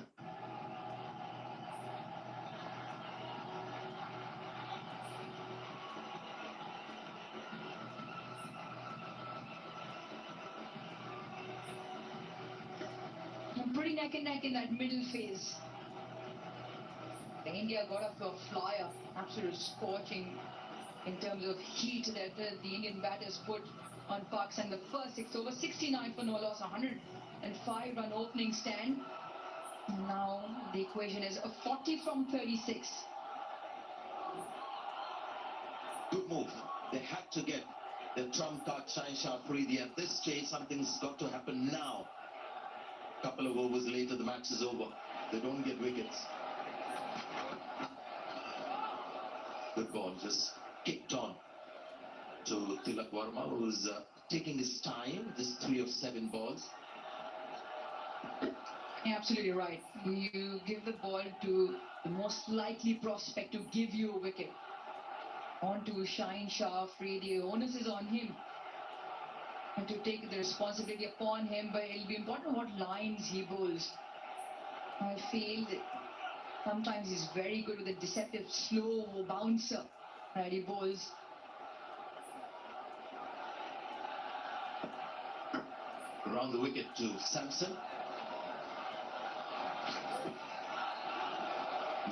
Pretty neck and neck in that middle phase. India got up to a flyer, absolute scorching in terms of heat that the Indian batters put on Pakistan. The first 6 overs, 69 for no loss, 105 run opening stand. Now the equation is a 40 from 36. Good move. They had to get the trump card Shah Afridi. At this stage, something's got to happen now. Couple of overs later, the match is over. They don't get wickets. Good ball, just kicked on to Tilak Verma, who's taking his time. Just 3 of 7 balls. Yeah, absolutely right. You give the ball to the most likely prospect to give you a wicket. On to Shah Afridi. The onus is on him. And to take the responsibility upon him, but it'll be important what lines he bowls. I feel that sometimes he's very good with a deceptive slow bouncer that he bowls. Around the wicket to Samson.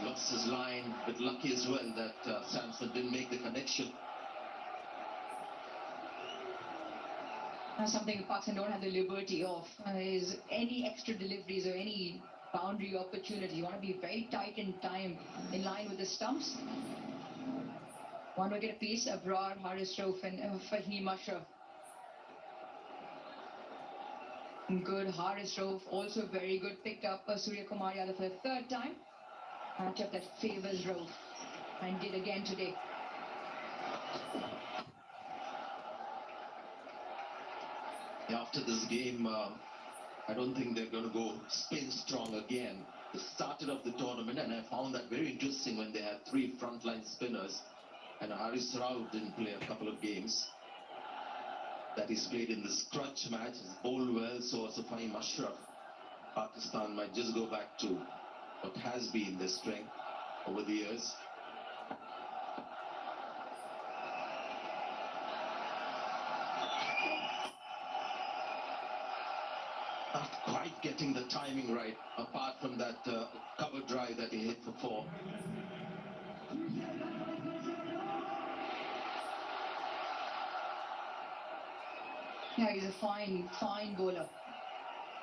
Lost his line, but lucky as well that Samson didn't make the connection. Something Pakistan don't have the liberty of is any extra deliveries or any boundary opportunity. You want to be very tight in time, in line with the stumps. 1 wicket apiece, Abrar, Haris Rauf and Fahim Ashraf. Good, Haris Rauf also very good. Picked up Surya Kumar Yadav for the 3rd time. Matchup that favours Rauf and did again today. After this game, I don't think they're going to go spin strong again. They started off the tournament, and I found that very interesting when they had 3 frontline spinners, and Haris Rauf didn't play a couple of games. That he's played in this crutch match, he's bowled well, so also Fahim Ashraf. Pakistan might just go back to what has been their strength over the years. Not quite getting the timing right, apart from that cover drive that he hit for 4. Yeah, he's a fine bowler.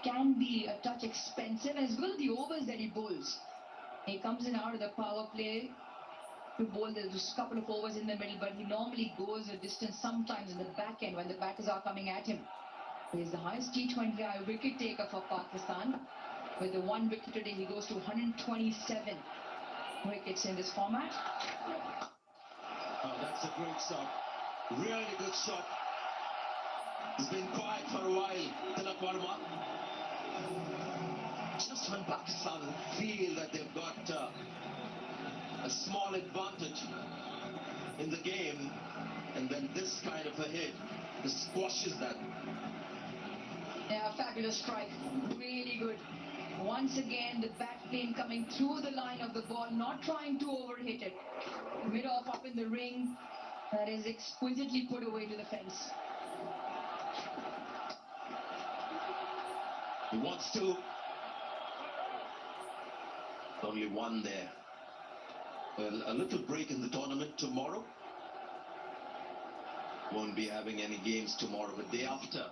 Can be a touch expensive as well the overs that he bowls. He comes in out of the power play to bowl those couple of overs in the middle, but he normally goes a distance sometimes in the back end when the batters are coming at him. He's the highest T20I wicket taker for Pakistan. With the 1 wicket today, he goes to 127 wickets in this format. Oh, that's a great shot. Really good shot. He's been quiet for a while, Tilak Verma. Just when Pakistan feel that they've got a small advantage in the game, and then this kind of a hit just squashes that. Yeah, fabulous strike. Really good. Once again, the bat plane coming through the line of the ball, not trying to overhit it. Mid-off up in the ring. That is exquisitely put away to the fence. He wants to. Only one there. Well, a little break in the tournament tomorrow. Won't be having any games tomorrow, but day after,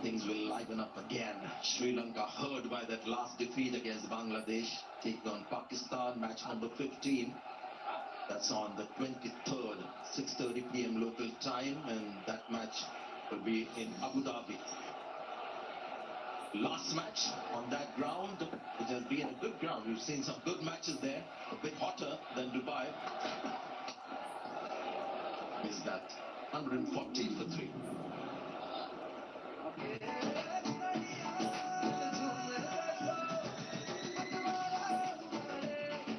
things will liven up again. Sri Lanka hurt by that last defeat against Bangladesh, taking on Pakistan, match number 15. That's on the 23rd, 6:30 p.m. local time, and that match will be in Abu Dhabi. Last match on that ground, which has been a good ground. We've seen some good matches there, a bit hotter than Dubai. Is that 140 for 3.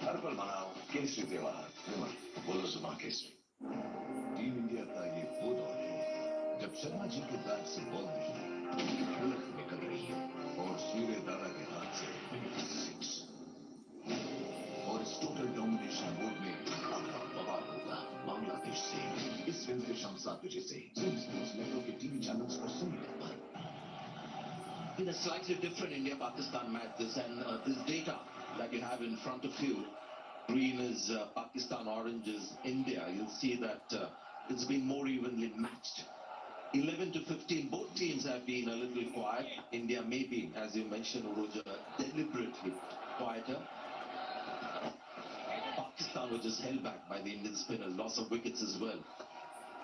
हर पल मनाओ केसरी त्योहार विमल बोलो जुबान Kesari team India का ये वो दौर है जब शर्मा जी के बैट से बॉल नहीं बुलेट निकल रही है और सूर्य दादा के हाथ से 6 और इस टोटल डोमिनेशन मोड में अगला बवाल होगा बांग्लादेश से इस वेडनेसडे शाम 7 बजे से स्पोर्ट्स नेटवर्क के टीवी चैनल्स पर सुनिए पर In a slightly different India-Pakistan match, this data that you have in front of you, green is Pakistan, orange is India. You'll see that it's been more evenly matched. 11 to 15, both teams have been a little quiet. India maybe, as you mentioned, Uroja, deliberately quieter. Pakistan was just held back by the Indian spinners, loss of wickets as well.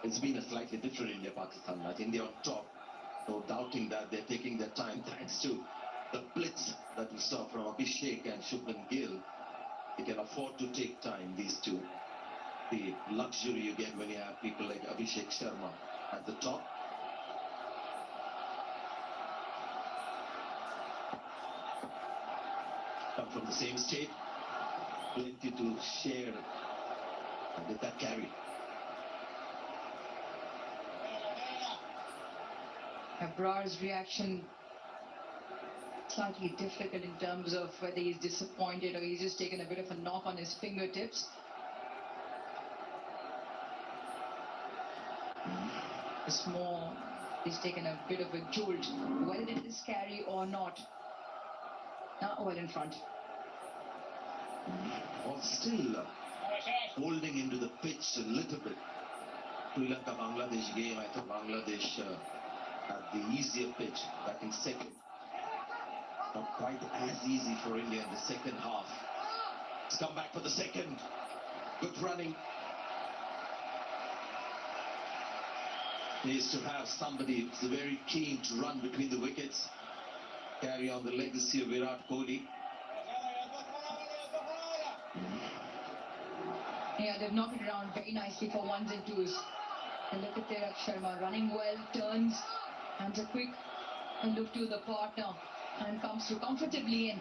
It's been a slightly different India-Pakistan match. India on top. No doubting that they're taking their time thanks to the blitz that we saw from Abhishek and Shubman Gill. They can afford to take time, these two. The luxury you get when you have people like Abhishek Sharma at the top. Come from the same state, plenty to share with that carry. Abrar's reaction slightly difficult in terms of whether he's disappointed or he's just taken a bit of a knock on his fingertips. It's more, he's taken a bit of a jolt, whether it is carry or not. Now well in front. Or still holding into the pitch a little bit. Sri Lanka-Bangladesh game, I thought Bangladesh had the easier pitch back in second. Not quite as easy for India in the second half. It's come back for the second. Good running. Needs to have somebody who's very keen to run between the wickets. Carry on the legacy of Virat Kohli. Yeah, they've knocked it around very nicely for ones and twos. And look at Tirak Sharma running well, turns, and a quick look to the partner and comes through comfortably in.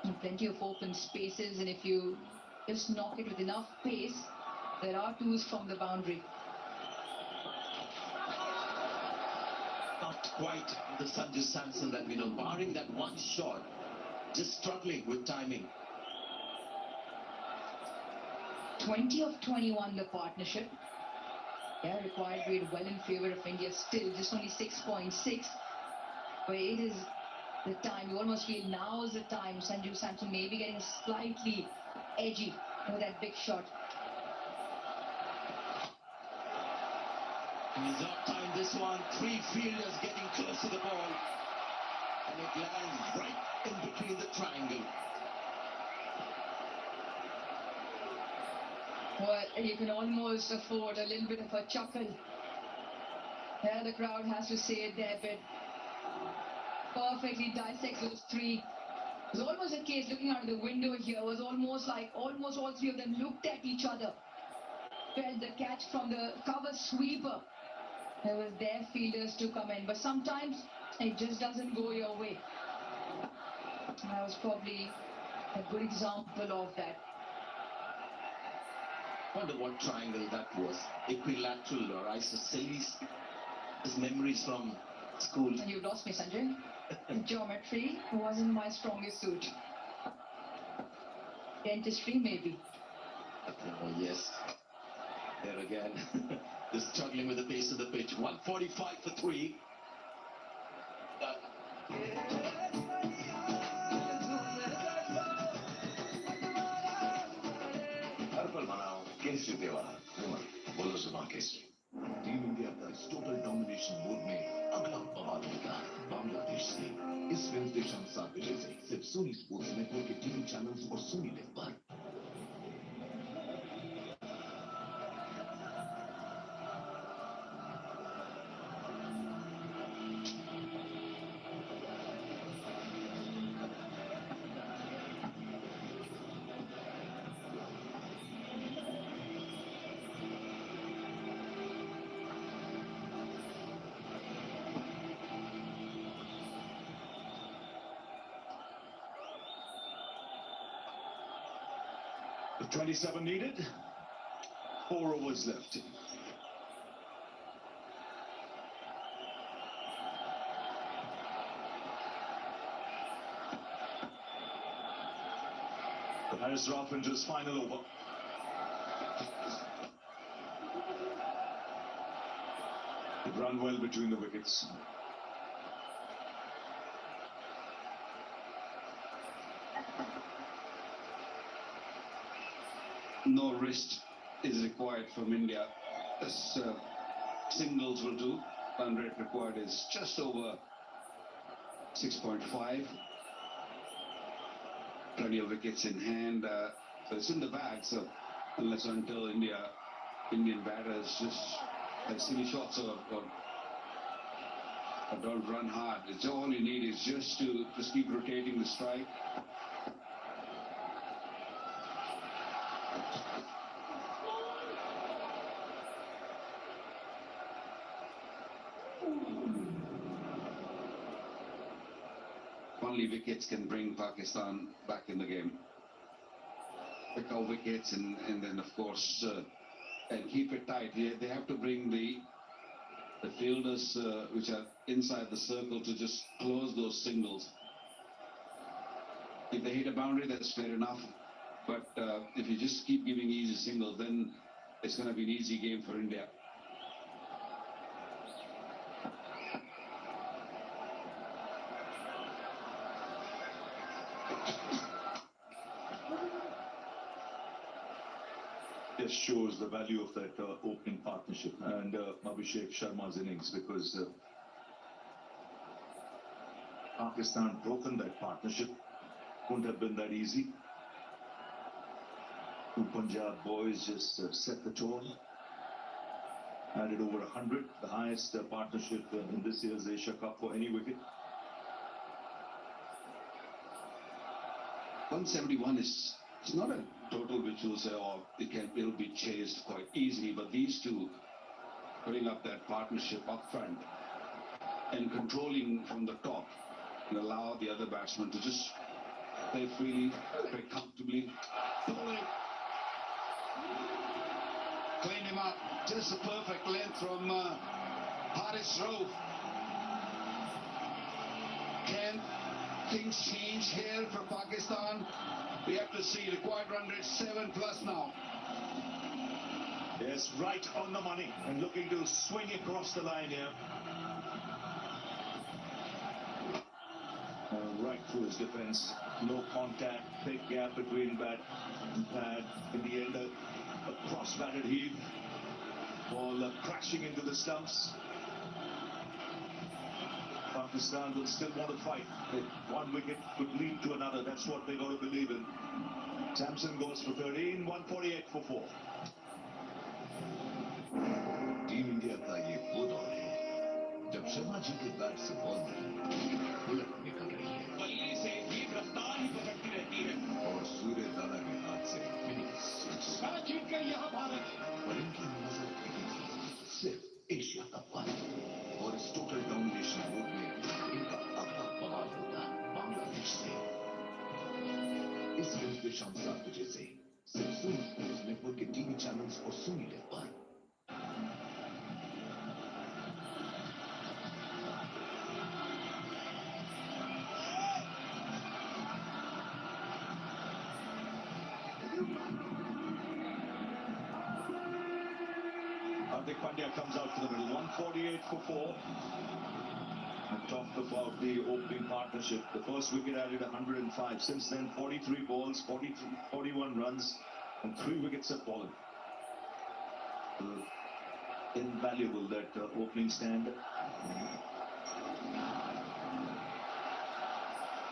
And plenty of open spaces, and if you just knock it with enough pace, there are twos from the boundary. Not quite the Sanju Samson that we know, barring that one shot, just struggling with timing. 20 of 21 the partnership. Yeah, required rate well in favor of India still, just only 6.6. But it is the time, you almost feel now is the time. Sanju Samson maybe getting slightly edgy with that big shot. He's off time this one, 3 fielders getting close to the ball. And it lands right in between the triangle. Well, you can almost afford a little bit of a chuckle. Yeah, the crowd has to say it there, but perfectly dissects those 3. It was almost a case looking out of the window here. It was almost like almost all 3 of them looked at each other. Felt the catch from the cover sweeper. It was their fielders to come in, but sometimes it just doesn't go your way. That was probably a good example of that. Wonder what triangle that was. Equilateral or isosceles. His memories from School. You lost me, Sanjay. Geometry wasn't my strongest suit. Dentistry, maybe. Oh, yes. There again. Just struggling with the pace of the pitch. 145 for 3. हर पल मनाओ केसरी त्योहार विमल बोलो जुबान Kesari team India का इस total domination mode में अगला बवाल होगा बांग्लादेश से इस वेडनेसडे शाम 7 बजे से सिर्फ सोनी स्पोर्ट्स नेटवर्क के टीवी चैनल्स और सोनी लिव पर The 27 needed. 4 overs left. Harris Rauf into his final over. It ran well between the wickets. No rest is required from India. As singles will do. Run rate required is just over 6.5. Plenty of wickets in hand. So it's in the bag. So unless or until Indian batters just have silly shots or don't run hard, it's all you need is just to keep rotating the strike. Only wickets can bring Pakistan back in the game. Pick out wickets and then of course and keep it tight. They have to bring the fielders which are inside the circle to just close those singles. If they hit a boundary, that's fair enough. But if you just keep giving easy singles, then it's going to be an easy game for India. This shows the value of that opening partnership and Abhishek Sharma's innings, because Pakistan broken that partnership. Wouldn't have been that easy. Two Punjab boys just set the tone. Added over 100, the highest partnership in this year's Asia Cup for any wicket. 171 is it's not a total which will say, oh, it'll be chased quite easily, but these two putting up that partnership up front and controlling from the top and allow the other batsmen to just play freely, play comfortably. Clean him up. Just a perfect length from Harris Rauf. Can things change here for Pakistan? We have to see. Required run rate 7+ now. Yes, right on the money and looking to swing across the line here. Right through his defense. No contact, big gap between bat and pad. In the end, a cross-batted heave. Ball crashing into the stumps. Pakistan will still want to fight. One wicket could lead to another. That's what they got to believe in. Samson goes for 13, 148 for 4. Team India का ये वो दौर है जब शर्मा जी के bat से ball नहीं bullet निकल रही है बल्ले से भी रफ्तार ही पकड़ती रहती है और सूर्य दादा के हाथ से इनिंग्स मैच जीत गई यहाँ भारत और इनकी नजर टिकी थी सिर्फ एशिया कप पर और इस टोटल डोमिनेशन मोड में इनका अगला बवाल होगा बांग्लादेश से इस वेडनेसडे शाम 7 बजे से सिर्फ सोनी स्पोर्ट्स नेटवर्क के टीवी चैनल्स और सोनी लिव पर Hardik Pandya comes out to the middle. 148 for 4. I talked about the opening partnership. The first wicket added 105. Since then, 43 balls, 41 runs, and 3 wickets have fallen. Invaluable, that opening stand.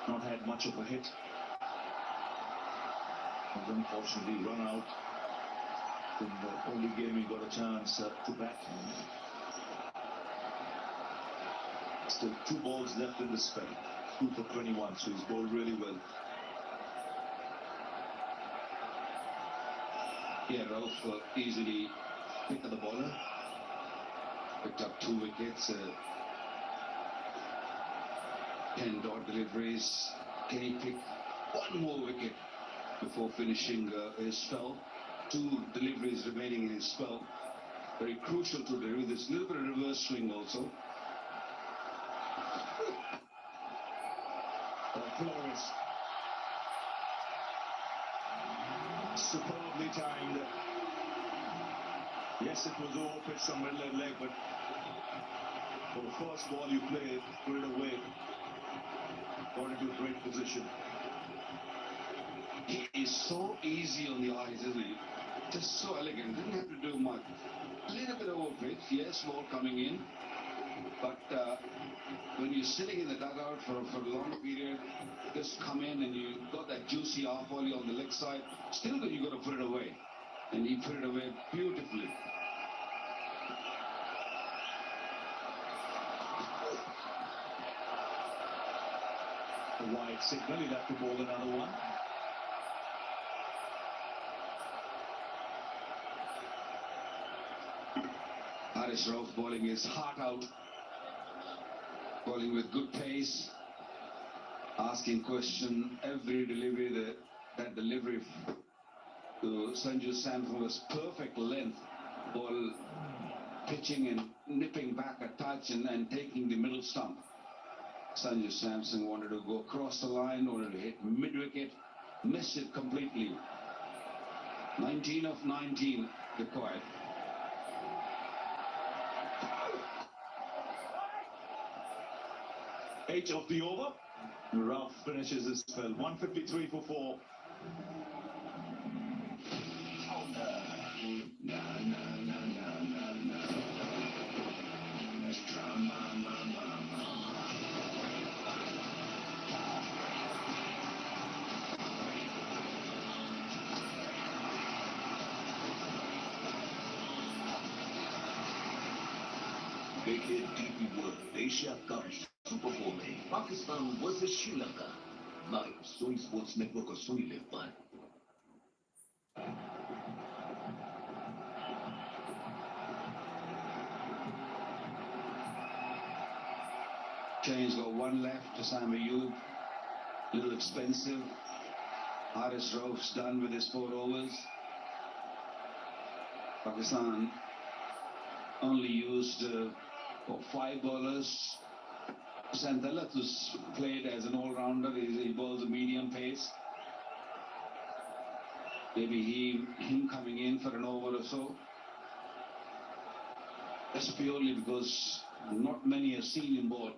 Not had much of a hit. Was unfortunately run out in the only game he got a chance to bat. Still 2 balls left in the spell. 2 for 21, so he's bowled really well. Yeah, Ralph easily picked up the bowler. Picked up 2 wickets. 10 dot deliveries. Can he pick 1 more wicket before finishing his spell? 2 deliveries remaining in his spell. Very crucial to do this. Little bit of reverse swing also. Flores. Superbly timed. Yes, it was over pitch from middle and leg, but for the first ball you played, put it away. Got into a great position. He is so easy on the eyes, isn't he? Just so elegant. Didn't have to do much. A little bit over pitch. Yes, ball coming in. But when you're sitting in the dugout for a long period, just come in and you got that juicy half volley on the leg side. Still, then you got to put it away. And he put it away beautifully. A wide signal, he'll have to bowl another one. Harish Rauf bowling his heart out. Bowling with good pace. Asking question every delivery. That delivery to Sanju Samson was perfect length. Ball pitching and nipping back a touch and taking the middle stump. Sanju Samson wanted to go across the line, wanted to hit mid-wicket, missed it completely. 19 of 19 required. Eight of the over. Ralph finishes his spell. 153 for 4. Big hit DP World Asia Cup Super Bowl में Pakistan versus Sri Lanka. Live Sony Sports Network और Sony Live पर. Change got 1 left to Sam Ayub. Little expensive. Harish Rauf's done with his 4 overs. Pakistan only used 5 bowlers. Sandalat was played as an all-rounder. He bowls a medium pace. Maybe him coming in for an over or so. That's purely because not many have seen him bowl.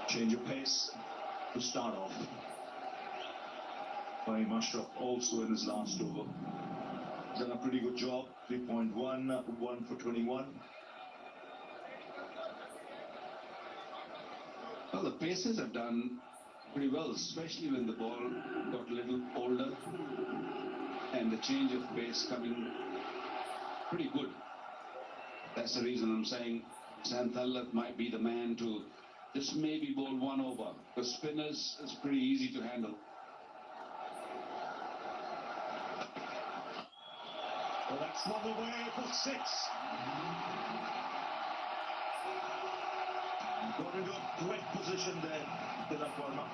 Change of pace to start off. By Mashraf also in his last over. Done a pretty good job. 3.1, 1 for 21. Well, the Pacers have done pretty well, especially when the ball got a little older and the change of pace coming pretty good. That's the reason I'm saying Sam Thallat might be the man to just maybe bowl 1 over. Because spinners is pretty easy to handle. Well, that's not the way for 6. Got into a great position there, Tilak Verma.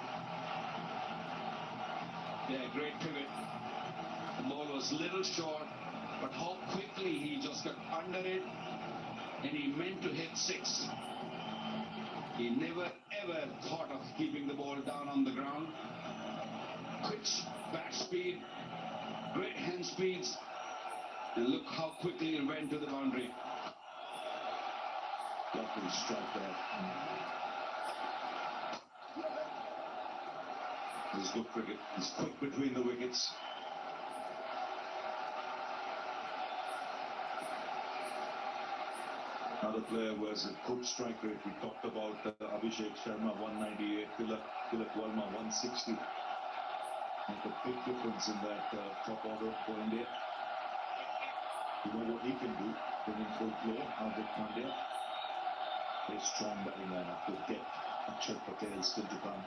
Yeah, great pivot. The ball was a little short, but how quickly he just got under it, and he meant to hit 6. He never ever thought of keeping the ball down on the ground. pitch, bat speed, great hand speeds. And look how quickly it went to the boundary. Lovely strike there. This is good cricket. It's quick between the wickets. Another player who has a good strike rate. We talked about Abhishek Sharma, 198, Tilak Verma, 160. Make a big difference in that top order for India. You know what he can do when in full flow. Hardik Pandya. Very strong batting lineup with depth. Akshay Patel still to come.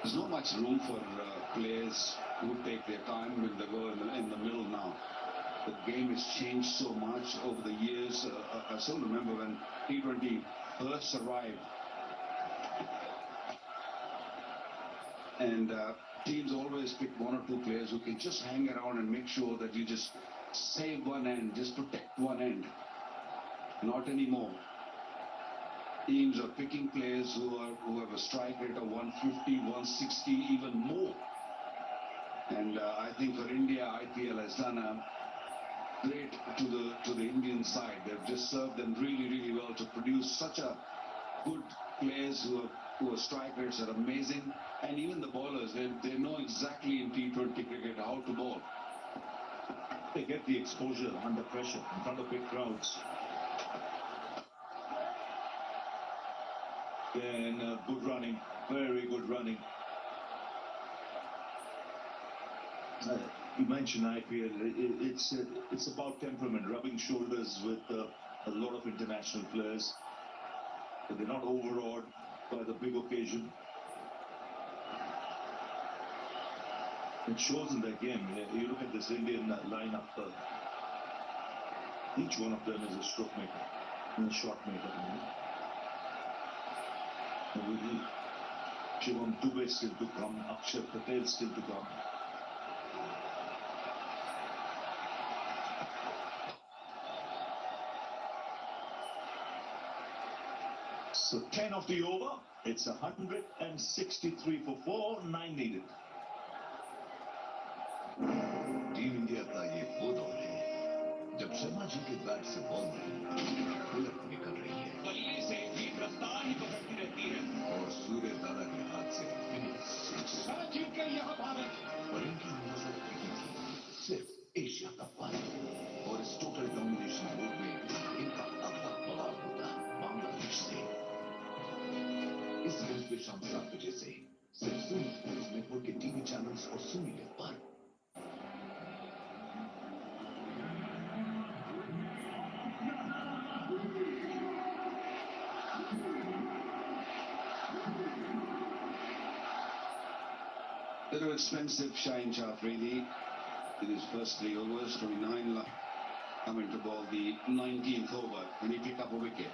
There's not much room for players who take their time when they go in the middle now. The game has changed so much over the years. I still remember when T20 first arrived. And teams always pick one or two players who can just hang around and make sure that you just save one end, just protect one end. Not anymore. Teams are picking players who have a strike rate of 150, 160, even more. And I think for India, IPL has done a great to the Indian side. They've just served them really, really well to produce such a good players who are strike rates are amazing. And even the bowlers, they know exactly in T20 cricket how to bowl. They get the exposure under pressure in front of big crowds. Then good running, very good running. You mentioned IPL. It's about temperament, rubbing shoulders with a lot of international players. But they're not overawed by the big occasion. It shows in their game. You look at this Indian lineup. Each one of them is a stroke maker and a shot maker. Shivam Dubey still to come. Akshay Patel still to come. So 10 of the over. It's 163 for 4, 9 needed. Team India का ये वो दौर है जब शर्मा जी के bat से ball नहीं bullet निकल रही है बल्ले से एक रफ्तार ही बदलती रहती है और सूर्य दादा के हाथ से फिनिश जीत गई यहाँ भारत और इनकी नजर टिकी थी सिर्फ एशिया कप पर और इस टोटल डोमिनेशन मूड में इनका अगला बवाल होगा बांग्लादेश से इस न्यूज पे शाम 7 बजे से सिर्फ सोनी स्पोर्ट्स नेटवर्क के टीवी चैनल्स और सोनी लिव पर Little expensive Shaheen Shah Afridi in his first 3 overs, 29 coming to ball the 19th over when he picked up a wicket.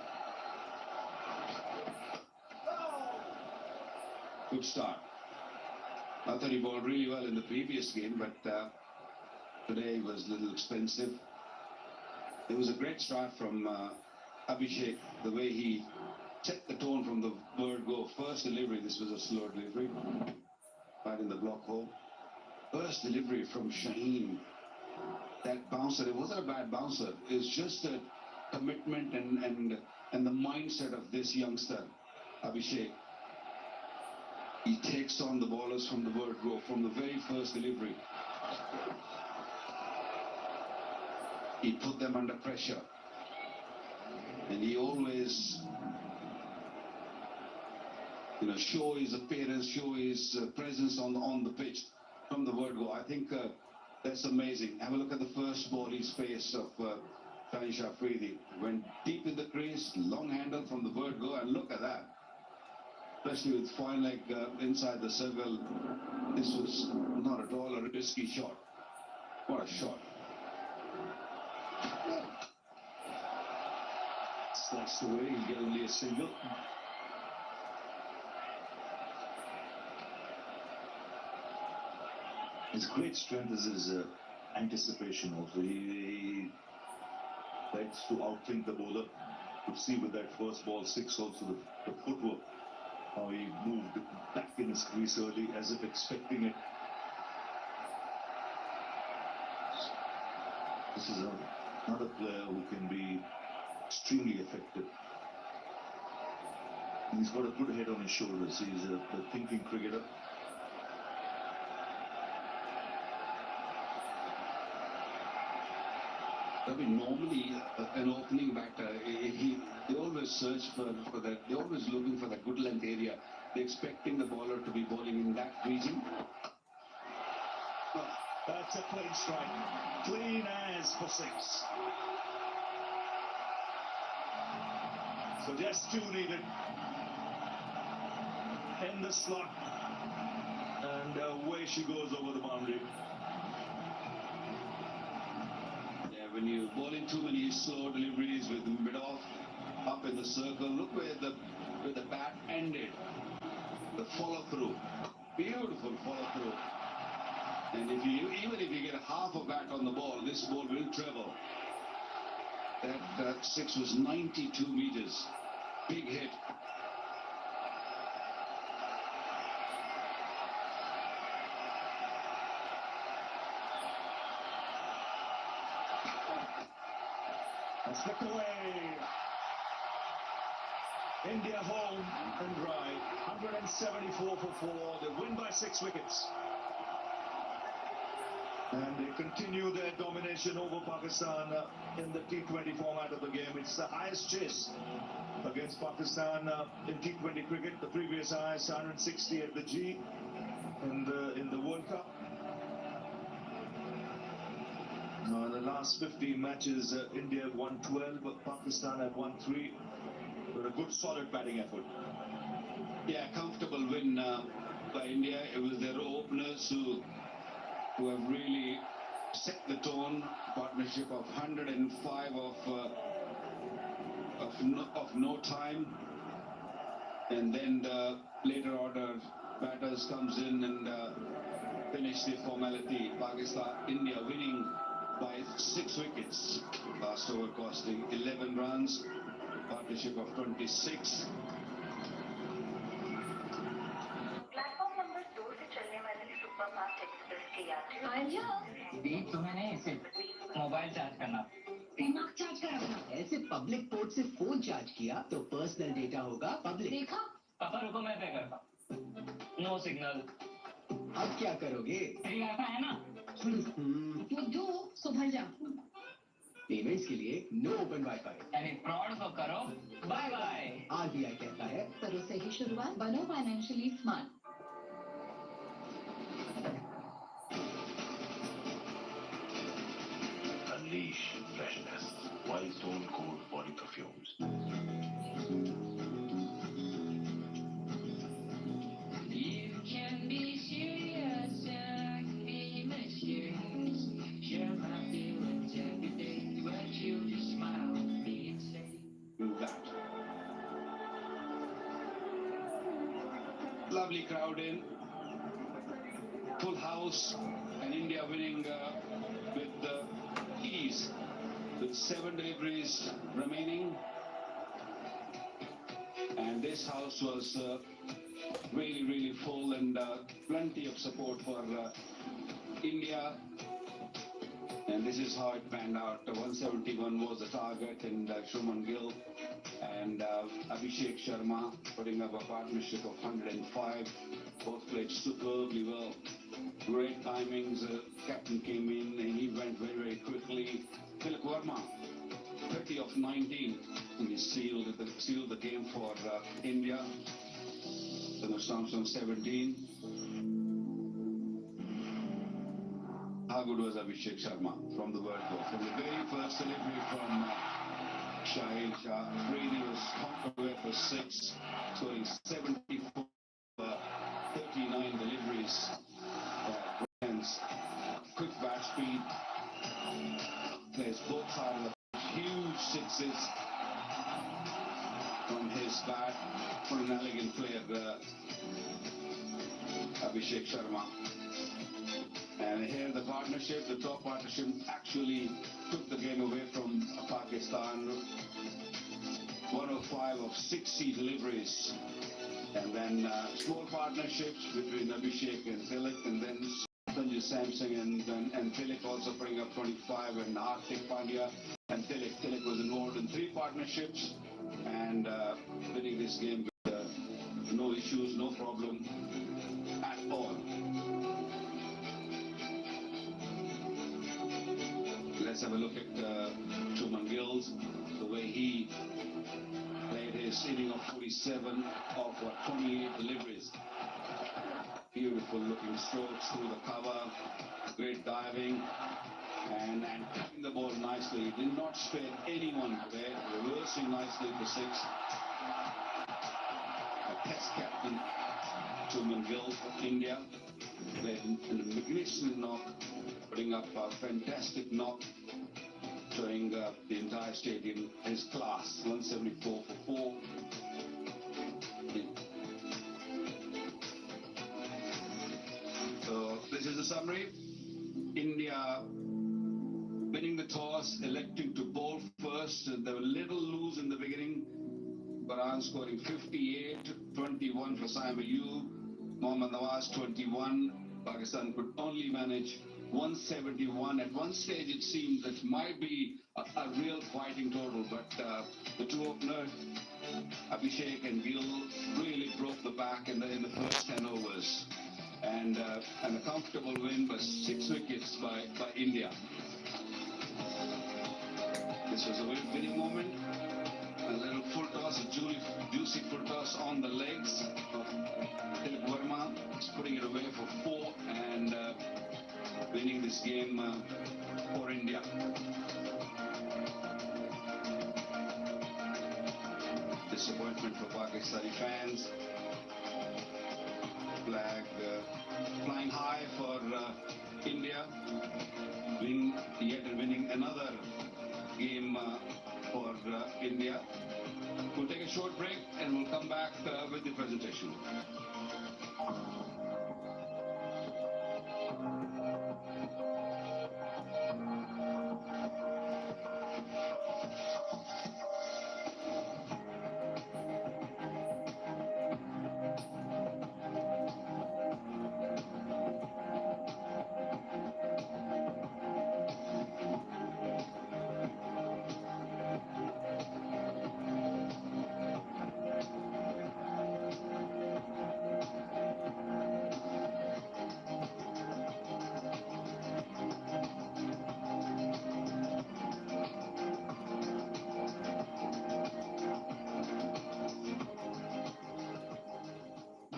Good start. I thought he bowled really well in the previous game, but today was a little expensive. It was a great start from Abhishek, the way he set the tone from the word go. First delivery, this was a slow delivery. Right in the block hole. First delivery from Shaheen. That bouncer, it wasn't a bad bouncer. It's just a commitment and the mindset of this youngster, Abhishek. He takes on the bowlers from the word go, from the very first delivery. He put them under pressure. And he always show his appearance, show his presence on the pitch from the word go. I think that's amazing. Have a look at the first ball he faced of Shaheen Shah Afridi. Went deep in the crease, long handle from the word go, and look at that. Especially with fine leg inside the circle. This was not at all a risky shot. What a shot. Sliced away, he'll get only a single. His great strength is his anticipation also. He likes to outthink the bowler, to could see with that first ball six also the footwork, how he moved back in his crease early as if expecting it. This is another player who can be extremely effective. He's got a good head on his shoulders. He's a thinking cricketer. I mean, normally an opening batter, they always search for that. They're always looking for that good length area. They're expecting the bowler to be bowling in that region. That's a clean strike. Clean as for six. So just two needed. In the slot. And away she goes over the boundary. Yeah, when you bowl in too many slow deliveries with mid-off, up in the circle, look where the bat ended. The follow-through. Beautiful follow-through. And even if you get half a bat on the ball, this ball will travel. That six was 92 meters. Big hit. And slipped away. India home and dry. 174 for 4. They win by 6 wickets. And they continue their domination over Pakistan in the T20 format of the game. It's the highest chase against Pakistan in T20 cricket. The previous highest, 160 at the G in the World Cup. The last 15 matches, India had won 12, but Pakistan had won 3. But a good solid batting effort. Yeah, comfortable win by India. It was their openers who have really set the tone. Partnership of 105 of no time, and then the later order batters comes in and finish the formality. India winning by 6 wickets. Last over costing 11 runs. Partnership of 26. Platform number 2 से चलने वाली superfast express के यात्री तुम्हें नहीं, सिर्फ mobile charge करना। दिमाग चार्ज कर अपना। ऐसे पब्लिक पोर्ट से फोन चार्ज किया तो पर्सनल डेटा होगा पब्लिक। देखा? पापा रुको, मैं पे करता हूँ। No signal. अब क्या करोगे? तेरी वाईफाई है ना? बुद्धू, सुधर जा। पेमेंट्स के लिए नो ओपन वाईफाई। यानी फ्रॉड को करो, बाय बाय। आरबीआई कहता है करो सही शुरुआत, बनो financially smart. Unleash freshness. Wildstone Code Body Perfumes. You can be serious and I can be mysterious. Share my feelings every day, but you just smile at me and say, Do that. Lovely crowd in. Full house, and India winning with ease, with 7 deliveries remaining. And this house was really full, and plenty of support for India. And this is how it panned out. 171 was the target, and Shubman Gill and Abhishek Sharma putting up a partnership of 105. Both played superbly well. Great timings. Captain came in and he went very quickly. Tilak Verma, 30 of 19, and he sealed the game for India. Then Samson 17. How good was Abhishek Sharma from the World Cup? From the very first delivery from Shahil Shah, Brady was knocked away for 6, scoring 74, 39 deliveries. Quick bat speed, plays both sides of the huge sixes from his bat. For an elegant player, Abhishek Sharma. And here the partnership, the top partnership, actually took the game away from Pakistan. 5 of 60 deliveries. And then small partnerships between Abhishek and Tilak, and then Sanju Samsung and Tilak also bring up 25, and Hardik Pandya and Tilak. Tilak was involved in 3 partnerships and winning this game with no issues, no problem at all. Let's have a look at Truman Gills, the way he played his inning of 47 of 28 deliveries. Beautiful looking strokes through the cover, great diving, and cutting the ball nicely. He did not spare anyone there, reversing nicely for 6. A test captain, Truman Gill of India, played a magnificent knock, putting up a fantastic knock, showing the entire stadium his class. 174 for 4. So this is the summary. India winning the toss, electing to bowl first. They were a little loose in the beginning. Baran scoring 58-21 for Saim Ayub. Mohammad Nawaz 21. Pakistan could only manage 171. At one stage it seemed that might be a real fighting total, but the 2 openers, Abhishek and Gill, really broke the back in the first 10 overs. And a comfortable win by 6 wickets by India. This was a winning moment. A little full toss, a juicy full toss on the legs of Tilak Verma. He's putting it away for 4 and winning this game for India. Disappointment for Pakistani fans. Flag flying high for India, winning another game for India. We'll take a short break and we'll come back with the presentation.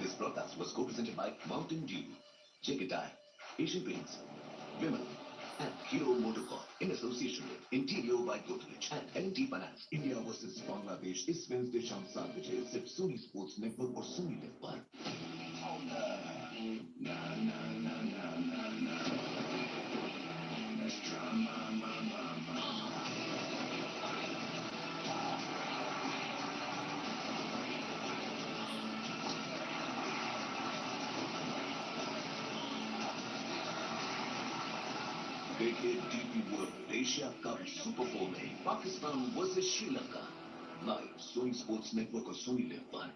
This broadcast was co-presented by Mountain Dew, Jagatai, Asian Paints, Vimal, and Hero Motorcorp in association with Interior by Godrej and L&T Finance. India versus Bangladesh इस Wednesday शाम 7 बजे सिर्फ Soni sports network और Soni live पर। Cricket DP World Asia Cup Super 4 में Pakistan versus Sri Lanka live Sony Sports Network और Sony Live पर।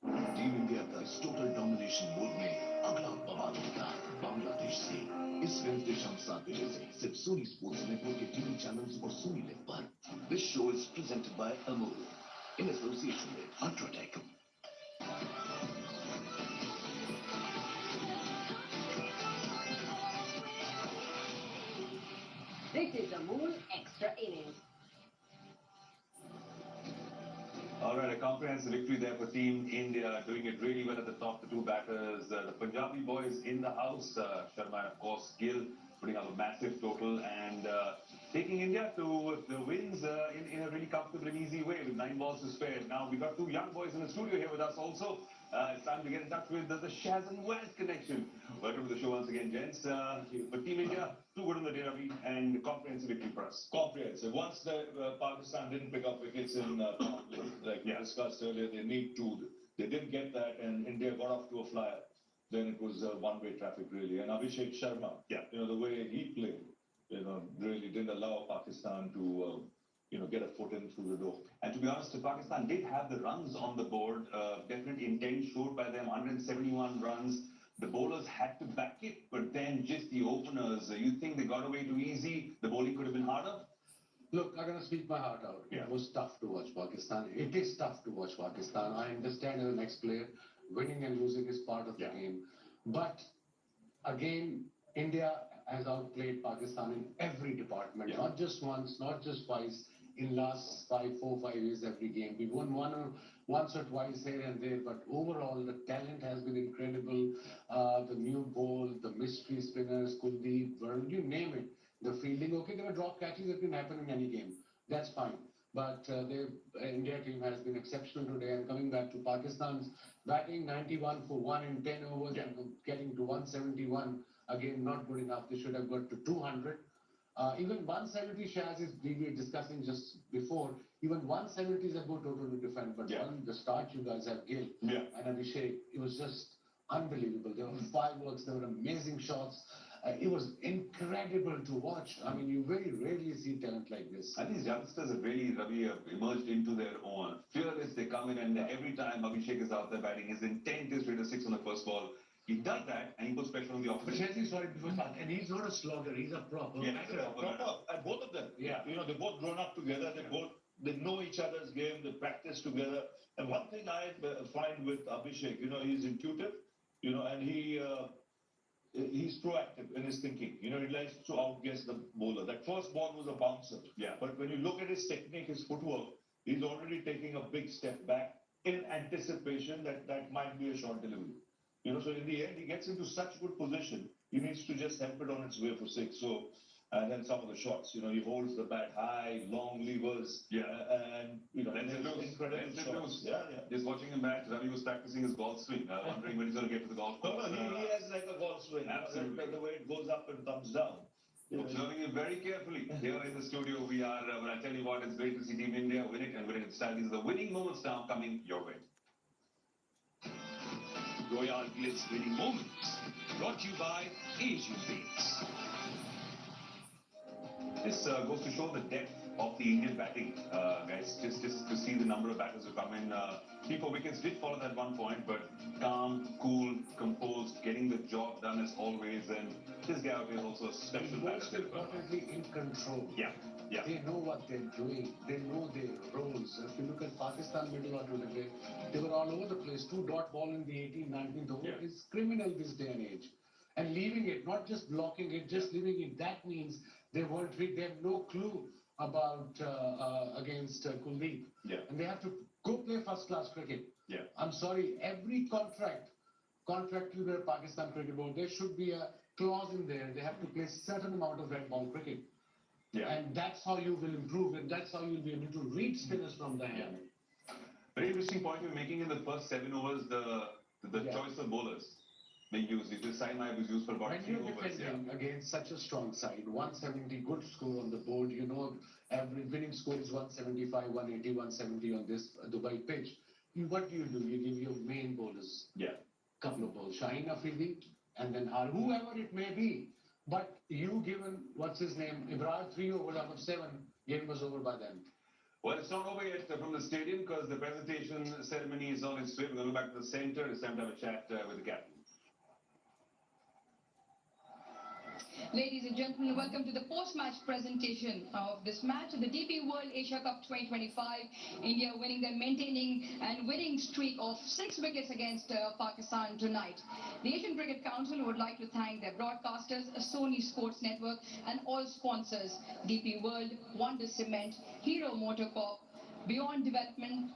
Team India का इस टोटल डोमिनेशन मोड में अगला बवाल होगा बांग्लादेश से इस वेडनेसडे शाम 7 बजे से सिर्फ सोनी स्पोर्ट्स नेटवर्क के टीवी चैनल्स और सोनी लिव पर। This show is presented by Amul in association with Ultratech. This is Amul Extra Innings. All right, a comprehensive victory there for Team India, doing it really well at the top, the 2 batters. The Punjabi boys in the house, Sharma and of course Gill, putting up a massive total and taking India to the wins in a really comfortable and easy way with 9 balls to spare. Now, we've got 2 young boys in the studio here with us also. It's time to get in touch with the Shaz and Waz connection. Welcome to the show once again, gents. For Team India, 2 good on the data beat and comprehensive victory for us. Comprehensive. Once the Pakistan didn't pick up wickets in like we discussed earlier, they didn't get that, and India got off to a flyer. Then it was one-way traffic really. And Abhishek Sharma, the way he played, really didn't allow Pakistan to get a foot in through the door. And to be honest, Pakistan did have the runs on the board. Definite intent showed by them, 171 runs. The bowlers had to back it, but then just the openers. You think they got away too easy? The bowling could have been harder? Look, I'm going to speak my heart out. Yeah. It was tough to watch Pakistan. It is tough to watch Pakistan. I understand as an ex-player, winning and losing is part of the game. But again, India has outplayed Pakistan in every department, not just once, not just twice. In last 4, 5 years, every game. We won once or twice here and there, but overall the talent has been incredible. The new ball, the mystery spinners, Kuldeep, Varun, you name it. The fielding, okay, there were drop catches that can happen in any game. That's fine. But the India team has been exceptional today. And coming back to Pakistan's batting, 91 for 1 in 10 overs and getting to 171. Again, not good enough. They should have got to 200. Even 170 Shaz is we were discussing just before. Even 170 is a good total to defend. But the start you guys have Gill and Abhishek, it was just unbelievable. There were fireworks. There were amazing shots. It was incredible to watch. I mean, you very rarely see talent like this. And these youngsters have really, Ravi, emerged into their own. Fearless, they come in and every time Abhishek is out there batting, his intent is to hit a 6 on the first ball. He does that and he puts pressure on the opposition. And he's not a slogger, he's a proper. And both of them. They both grown up together. They know each other's game. They practice together. And one thing I find with Abhishek, he's intuitive, and he's proactive in his thinking. He likes to outguess the bowler. That first ball was a bouncer. But when you look at his technique, his footwork, he's already taking a big step back in anticipation that might be a short delivery. So in the end, he gets into such good position, he needs to just help it on its way for 6. So, and then some of the shots, he holds the bat high, long levers, and incredible shots. Just watching him bat, Ravi was practicing his golf swing, wondering when he's going to get to the golf course. No, he has like a golf swing. Absolutely. The way it goes up and comes down. Observing him very carefully. Here in the studio, we are, when I tell you what, it's great to see Team India win it and win it in style. These are the winning moments now coming your way. Royal Glitz winning moments, brought to you by Asian Paints. This goes to show the depth of the Indian batting, guys. Just to see the number of batters who come in. 3-4 wickets did fall at one point, but calm, cool, composed, getting the job done as always. And this guy out here is also a special batter. Most importantly, in control. Yeah. They know what they're doing. They know their roles. If you look at Pakistan middle order today, they were all over the place. 2-dot ball in the 18th, 19th over is criminal this day and age. And leaving it, not just blocking it, just leaving it, that means they weren't read. They have no clue about against Kuldeep. And they have to go play first-class cricket. I'm sorry, every contract to the Pakistan Cricket Board, there should be a clause in there. They have to play certain amount of red ball cricket. And that's how you will improve, and that's how you'll be able to read spinners from the hand. Very interesting point you're making in the first 7 overs, the choice of bowlers being used. This time I was used for about 3 overs. Defending against such a strong side, 170 good score on the board. Average winning score is 175, 180, 170 on this Dubai pitch. What do? You give your main bowlers couple of balls, Shaheen Afridi, and then whoever it may be. But you given, what's his name, Ibrahim 3 overs out of 7, game was over by then. Well, it's not over yet from the stadium because the presentation ceremony is on its way. We're going to go back to the center. It's time to have a chat with the captain. Ladies and gentlemen, welcome to the post-match presentation of this match, the DP World Asia Cup 2025. India winning their maintaining and winning streak of 6 wickets against Pakistan tonight. The Asian Cricket Council would like to thank their broadcasters, Sony Sports Network, and all sponsors: DP World, Wonder Cement, Hero Motorcorp, Beyond Development,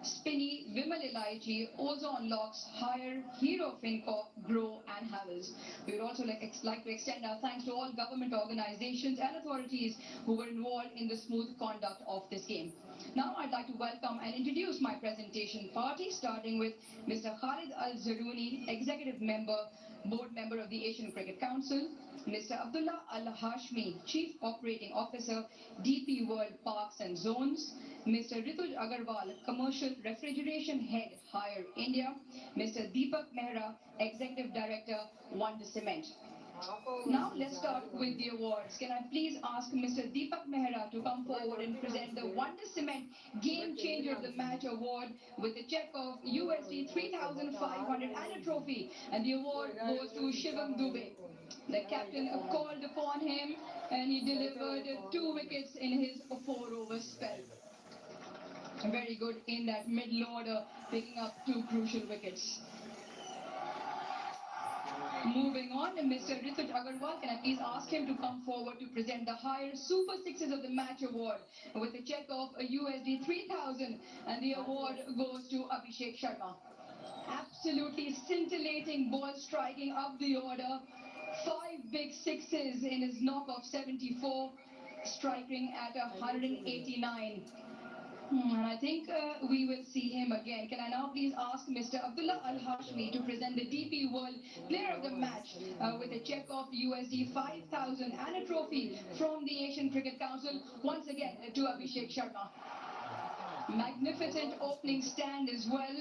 Spinny, Vimal Elaiji, Ozone Locks, Hire, Hero FinCorp, Grow, and Havels. We would also like to extend our thanks to all government organizations and authorities who were involved in the smooth conduct of this game. Now I'd like to welcome and introduce my presentation party, starting with Mr. Khalid Al-Zaruni, Executive Member, Board Member of the Asian Cricket Council, Mr. Abdullah Al-Hashmi, Chief Operating Officer, DP World Parks and Zones, Mr. Rituj Agarwal, Commercial Refrigeration Head, Hire India, Mr. Deepak Mehra, Executive Director, Wonder Cement. Now let's start with the awards. Can I please ask Mr. Deepak Mehra to come forward and present the Wonder Cement Game Changer of the Match award with a check of USD 3,500 and a trophy. And the award goes to Shivam Dubey. The captain called upon him and he delivered 2 wickets in his 4-over spell. Very good in that middle order, picking up 2 crucial wickets. Moving on, Mr. Rituj Agarwal, can I please ask him to come forward to present the higher Super Sixes of the Match award with a check of USD 3,000, and the award goes to Abhishek Sharma. Absolutely scintillating ball striking up the order, 5 big sixes in his knock of 74, striking at 189. And I think we will see him again. Can I now please ask Mr. Abdullah Al-Hashmi to present the DP World Player of the Match with a check of USD 5,000 and a trophy from the Asian Cricket Council, once again to Abhishek Sharma. Magnificent opening stand as well.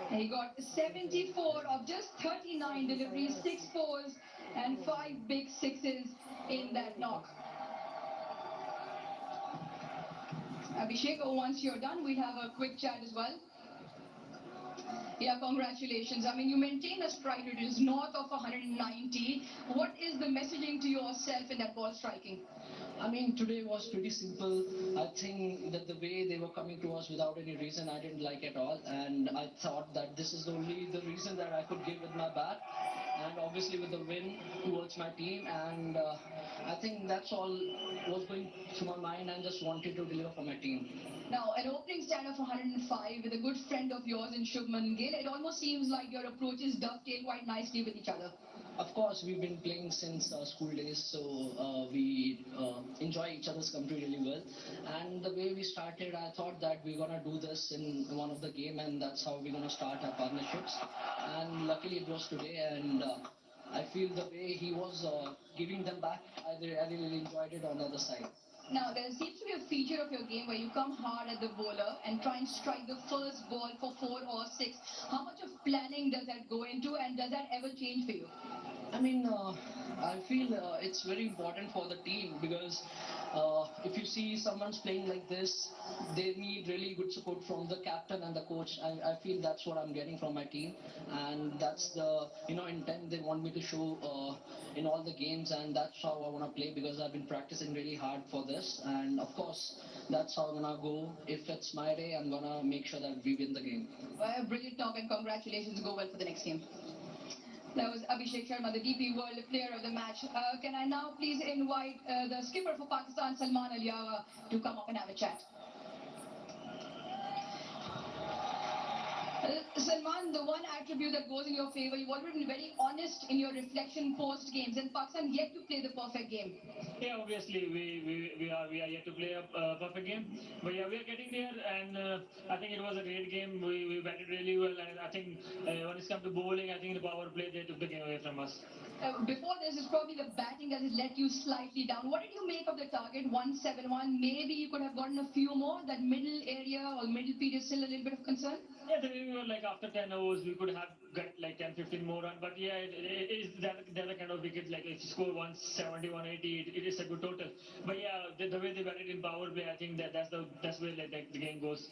He got 74 of just 39 deliveries, 6 fours and 5 big sixes in that knock. Abhishek, once you're done, we'll have a quick chat as well. Yeah, congratulations. I mean, you maintain a strike rate is north of 190. What is the messaging to yourself in that ball striking? I mean, today was pretty simple. I think that the way they were coming to us without any reason, I didn't like at all. And I thought that this is only the reason that I could give with my bat. And obviously with the win towards my team. And I think that's all was going through my mind, and just wanted to deliver for my team. Now, an opening stand of 105 with a good friend of yours in Shubman Gill, it almost seems like your approaches dovetail quite nicely with each other. Of course, we've been playing since school days, so we enjoy each other's company really well. And the way we started, I thought that we're gonna do this in one of the game, and that's how we're gonna start our partnerships. And luckily, it was today, and I feel the way he was giving them back, I really enjoyed it on the other side. Now, there seems to be a feature of your game where you come hard at the bowler and try and strike the first ball for 4 or 6. How much of planning does that go into, and does that ever change for you? I mean, I feel it's very important for the team, because if you see someone's playing like this, they need really good support from the captain and the coach. I feel that's what I'm getting from my team, and that's the intent they want me to show in all the games, and that's how I want to play, because I've been practicing really hard for this, and of course that's how I'm gonna go. If it's my day, I'm gonna make sure that we win the game. Brilliant talk, and congratulations. Go well for the next game. That was Abhishek Sharma, the DP World Player of the Match. Can I now please invite the skipper for Pakistan, Salman Aliaga, to come up and have a chat? Salman, the one attribute that goes in your favor, you've always been very honest in your reflection post games, and Pakistan yet to play the perfect game. Yeah, obviously we are yet to play a perfect game, but yeah, we are getting there, and I think it was a great game. We batted really well, and I think when it's come to bowling, I think the power play, they took the game away from us. Before this is probably the batting that has let you slightly down. What did you make of the target? 171. Maybe you could have gotten a few more. That middle area or middle period is still a little bit of concern. Yeah, we were like after 10 overs, we could have got like 10-15 more run. But yeah, it is that the kind of wickets, like if you score 170, 180, it is a good total. But yeah, the way they batted in power play, I think that's where like the game goes.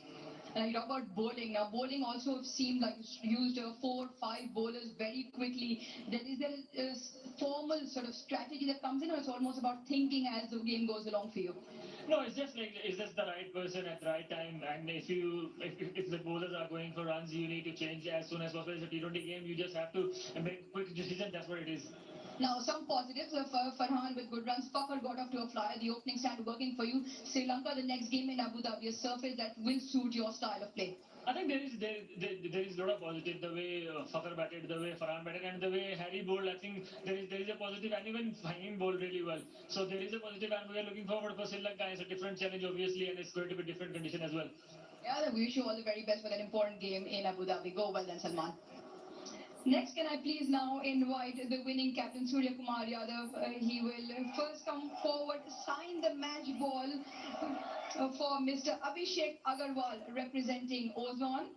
You talk about bowling. Now, bowling also seemed like used 4 or 5 bowlers very quickly. Is there a formal sort of strategy that comes in, or it's almost about thinking as the game goes along for you? No, it's just the right person at the right time. And if the bowlers are going for runs, you need to change as soon as possible. It's a T20 game. You just have to make quick decisions. That's what it is. Now, some positives of Farhan with good runs. Fakhar got off to a flyer. The opening stand working for you. Sri Lanka, the next game in Abu Dhabi, a surface that will suit your style of play. I think there is a lot of positive. The way Fakhar batted, the way Farhan batted, and the way Harry bowled. I think there is a positive, and even Fahim bowled really well. So there is a positive, and we are looking forward for Sri Lanka. It's a different challenge, obviously, and it's going to be different condition as well. Yeah, we wish you all the very best for that important game in Abu Dhabi. Go well then, Salman. Next, can I please now invite the winning captain, Surya Kumar Yadav. He will first come forward, sign the match ball for Mr. Abhishek Agarwal, representing Ozone.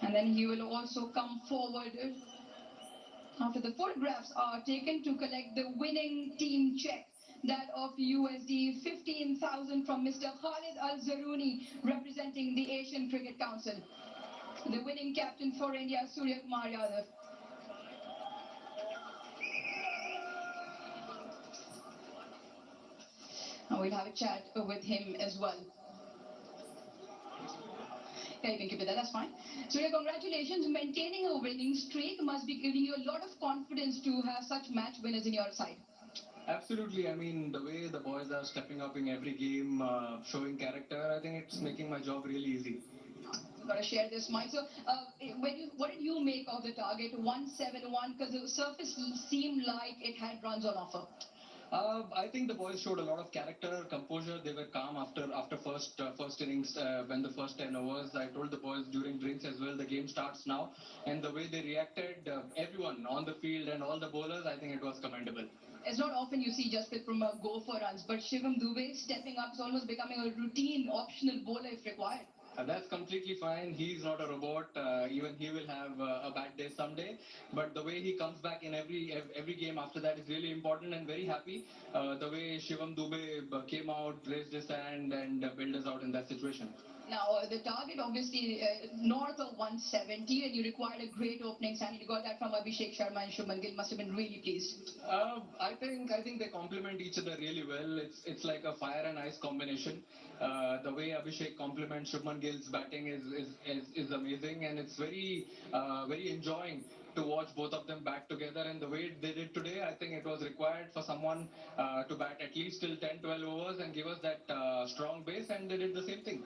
And And then he will also come forward after the photographs are taken to collect the winning team check, that of USD 15,000 from Mr. Khalid Al-Zaruni, representing the Asian Cricket Council. The winning captain for India, Surya Kumar Yadav. And we'll have a chat with him as well. Yeah, you can keep it there, that's fine. Surya, congratulations. Maintaining a winning streak must be giving you a lot of confidence to have such match winners in your side. Absolutely. I mean, the way the boys are stepping up in every game, showing character, I think it's making my job really easy. You've got to share this, Mike. So, what did you make of the target 171? Because the surface seemed like it had runs on offer. I think the boys showed a lot of character, composure. They were calm after first innings when the first 10 overs. I told the boys during drinks as well, the game starts now. And the way they reacted, everyone on the field and all the bowlers, I think it was commendable. It's not often you see Jasprit Bumrah go for runs, but Shivam Dube stepping up is almost becoming a routine, optional bowler if required. That's completely fine. He's not a robot. Even he will have a bad day someday. But the way he comes back in every game after that is really important, and very happy. The way Shivam Dube came out, raised his hand and bailed us out in that situation. Now, the target obviously north of 170, and you required a great opening stand. You got that from Abhishek Sharma and Shubman Gill. Must have been really pleased. I think they complement each other really well. It's like a fire and ice combination. The way Abhishek complements Shubman Gill's batting is amazing, and it's very enjoying to watch both of them bat together. And the way they did today, I think it was required for someone to bat at least till 10-12 overs and give us that strong base, and they did the same thing.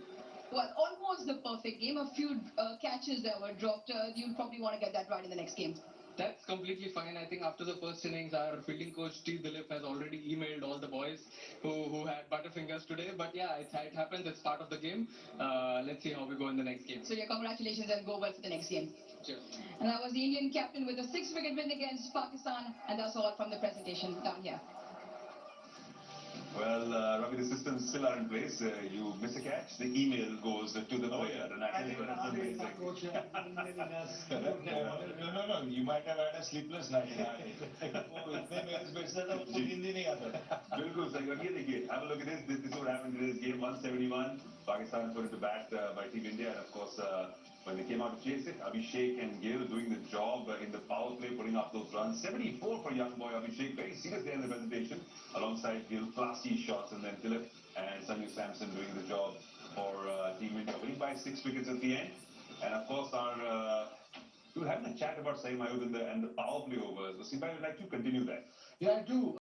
Well, almost the perfect game. A few catches that were dropped. You'll probably want to get that right in the next game. That's completely fine. I think after the first innings, our fielding coach Steve Dilip has already emailed all the boys who had butterfingers today. But yeah, it happens. It's part of the game. Let's see how we go in the next game. So yeah, congratulations and go well for the next game. Cheers. And that was the Indian captain with a 6-wicket win against Pakistan. And that's all from the presentation down here. Well, Ravi, the systems still are in place. You miss a catch, the email goes to the player. And I think that's amazing. No, you might have had a sleepless night. इतने mails भेजता था उसको नींद ही नहीं आता. बिल्कुल सही. और ये देखिए, have a look at this. This is what happened in this game. 171. Pakistan put into bat by Team India, and of course, when they came out to chase it, Abhishek and Gill doing the job in the power play, putting up those runs. 74 for young boy Abhishek, very serious there in the presentation, alongside Gill, classy shots, and then Dilip and Sanju Samson doing the job for Team India, winning by 6 wickets at the end. And of course, we were having a chat about Saeed Mayud and the power play overs. So Simba, would like to continue that. Yeah, I do.